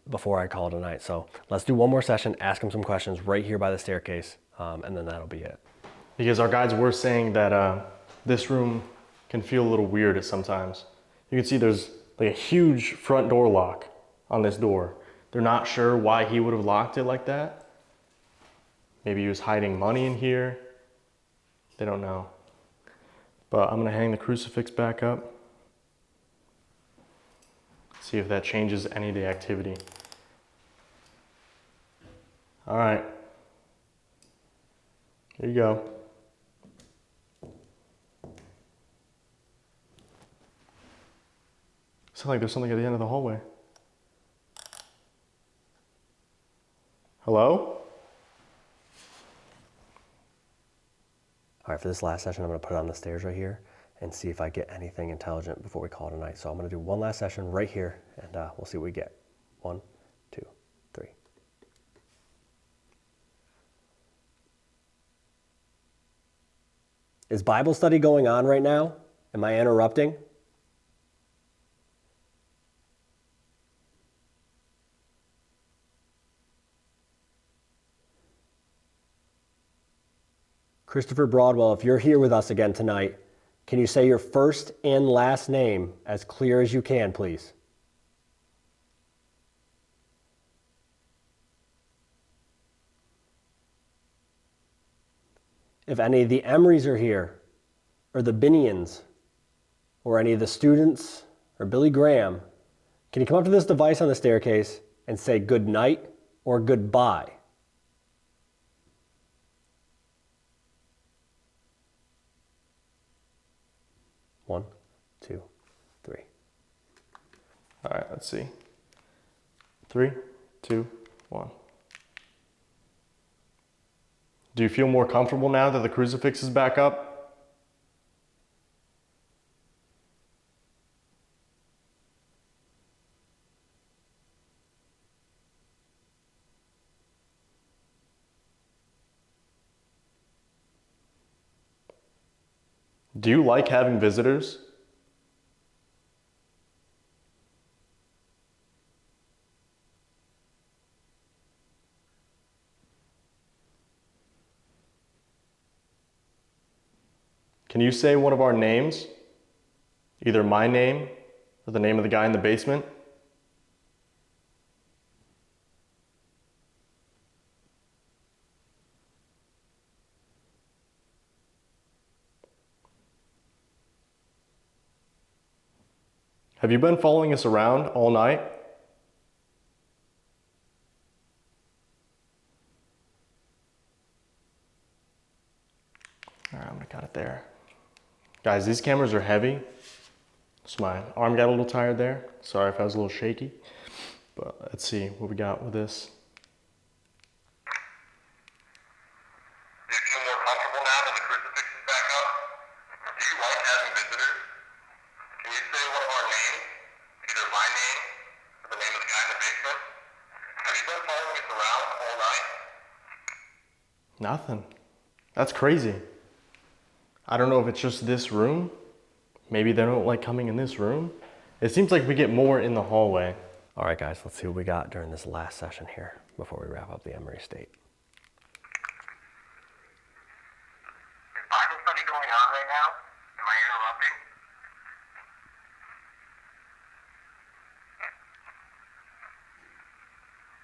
before I call it a night. So let's do one more session, ask them some questions right here by the staircase, and then that'll be it. Because our guides were saying that this room can feel a little weird at sometimes. You can see there's like a huge front door lock on this door. They're not sure why he would have locked it like that. Maybe he was hiding money in here. They don't know. But I'm gonna hang the crucifix back up. See if that changes any of the activity. All right. Here you go. Sounds like there's something at the end of the hallway. Hello? All right, for this last session, I'm gonna put it on the stairs right here and see if I get anything intelligent before we call it a night. So I'm gonna do one last session right here and we'll see what we get. 1, 2, 3. Is Bible study going on right now? Am I interrupting? Christopher Broadwell, if you're here with us again tonight, can you say your first and last name as clear as you can, please? If any of the Emerys are here, or the Binions, or any of the students, or Billy Graham, can you come up to this device on the staircase and say good night or goodbye? One, 2, 3. All right, let's see. 3, 2, 1. Do you feel more comfortable now that the crucifix is back up? Do you like having visitors? Can you say one of our names? Either my name or the name of the guy in the basement? Have you been following us around all night? All right, I'm gonna cut it there. Guys, these cameras are heavy, so my arm got a little tired there. Sorry if I was a little shaky, but let's see what we got with this. Do you feel more comfortable now that the crucifix is back up? Do you like having visitors? Can you say one of our names? Either my name or the name of the guy in the basement? Have you been following us around all night? Nothing. That's crazy. I don't know if it's just this room. Maybe they don't like coming in this room. It seems like we get more in the hallway. All right, guys, let's see what we got during this last session here before we wrap up the Emery Estate. Is Bible study going on right now? Am I interrupting?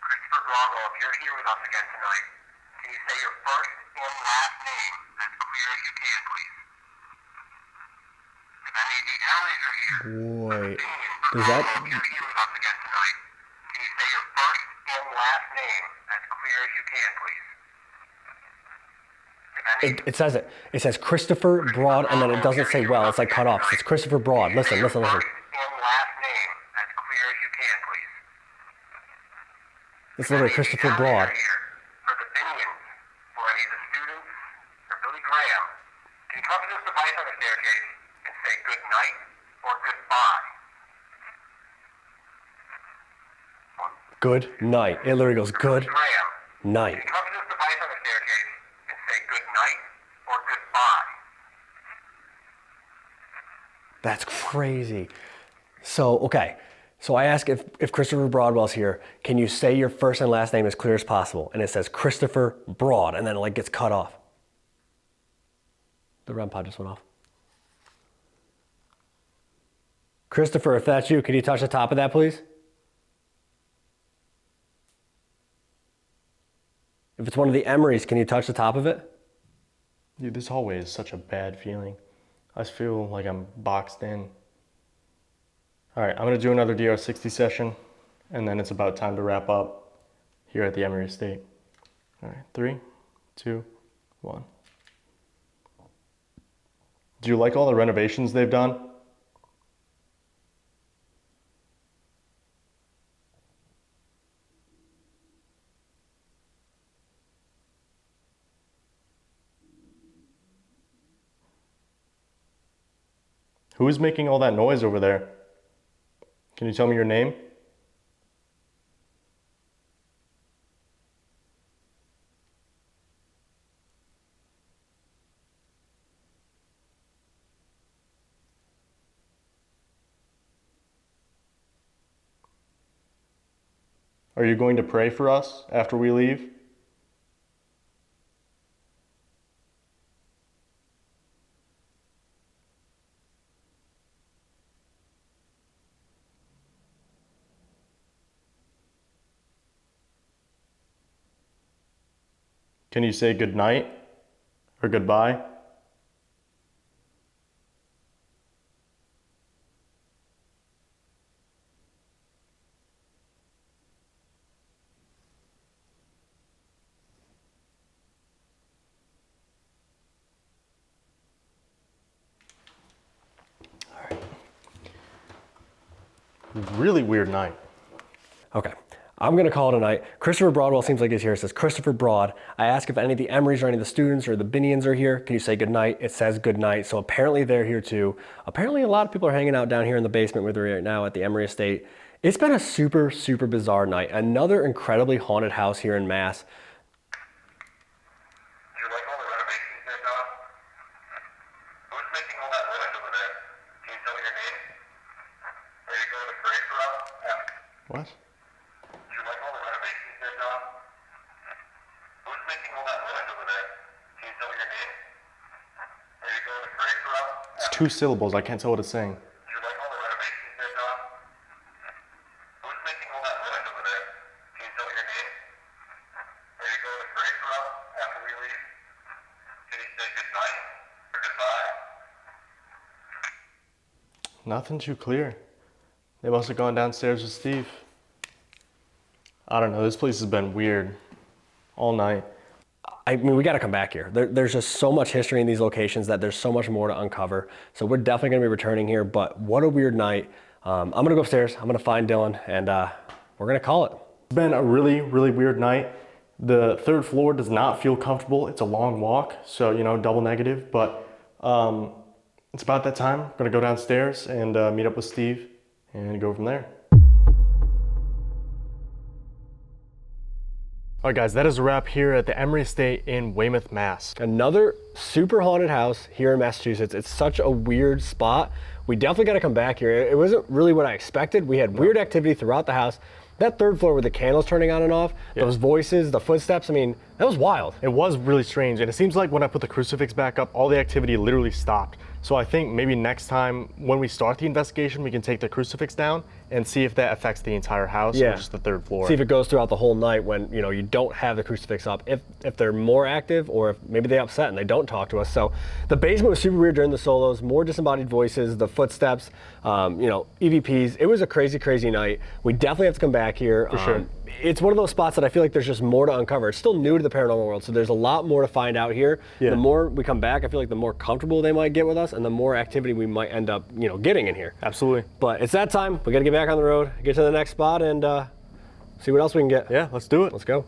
Christopher Broadwell, if you're here last name as clear as you can, please. If any of the Emerys are here, Boy, if does that... you're here with us again tonight, can you say your first and last name as clear as you can, please? If any It says it. It says Christopher Broad, and then it doesn't say well. It's like cut off. So it's Christopher Broad. Listen, listen, listen. first and last name as clear as you can, please. It's literally Christopher Broad. For the Binions, for any of the students, or Billy Graham, can you come to this device on the staircase and say good night or goodbye? Good night. It literally goes good Graham, night. can you come to this device on the staircase and say good night or goodbye? That's crazy. So, okay. So I ask if Christopher Broadwell's here, can you say your first and last name as clear as possible? And it says Christopher Broad, and then it like gets cut off. The REM pod just went off. Christopher, if that's you, can you touch the top of that, please? If it's one of the Emerys, can you touch the top of it? Dude, this hallway is such a bad feeling. I just feel like I'm boxed in. All right, I'm gonna do another DR60 session, and then it's about time to wrap up here at the Emery Estate. All right, 3, 2, 1. Do you like all the renovations they've done? Who's making all that noise over there? Can you tell me your name? Are you going to pray for us after we leave? Can you say good night or goodbye? All right. Really weird night. Okay, I'm gonna call it a night. Christopher Broadwell seems like he's here. It says Christopher Broad. I ask if any of the Emerys or any of the students or the Binions are here. Can you say good night? It says good night. So apparently they're here too. Apparently a lot of people are hanging out down here in the basement with me right now at the Emery Estate. It's been a super, super bizarre night. Another incredibly haunted house here in Mass. Do you like all the renovations they've done? Who's making all that noise over there? Can you tell me your name? Are you going to pray for us? What? Do you like all the renovations they've done? Who's making all that noise over there? Can you tell me your name? Are you going to pray for us? It's 2 syllables. I can't tell what it's saying. Do you like all the renovations they've done? Who's making all that noise over there? Can you tell me your name? Are you going to pray for us after we leave? Can you say good night or goodbye? Nothing too clear. They must have gone downstairs with Steve. I don't know. This place has been weird all night. I mean, we got to come back here. There's just so much history in these locations that there's so much more to uncover. So we're definitely going to be returning here, but what a weird night. I'm going to go upstairs. I'm going to find Dylan, and we're going to call it. It's been a really, really weird night. The 3rd floor does not feel comfortable. It's a long walk, so, you know, double negative, but it's about that time. I'm going to go downstairs and meet up with Steve and go from there. All right, guys, that is a wrap here at the Emery Estate in Weymouth, Mass. Another super haunted house here in Massachusetts. It's such a weird spot. We definitely got to come back here. It wasn't really what I expected. We had weird activity throughout the house. That 3rd floor with the candles turning on and off, those voices, the footsteps, I mean, That was wild. It was really strange, and it seems like when I put the crucifix back up, all the activity literally stopped. So I think maybe next time when we start the investigation, we can take the crucifix down and see if that affects the entire house or just the third floor. See if it goes throughout the whole night when you don't have the crucifix up. If they're more active, or if maybe they upset and they don't talk to us. So the basement was super weird during the solos. More disembodied voices, the footsteps, EVPs. It was a crazy night. We definitely have to come back here. For sure. It's one of those spots that I feel like there's just more to uncover. It's still new to the paranormal world, so there's a lot more to find out here. Yeah. The more we come back, I feel like the more comfortable they might get with us, and the more activity we might end up, getting in here. Absolutely. But it's that time. We got to get back on the road, get to the next spot, and see what else we can get. Yeah, let's do it. Let's go.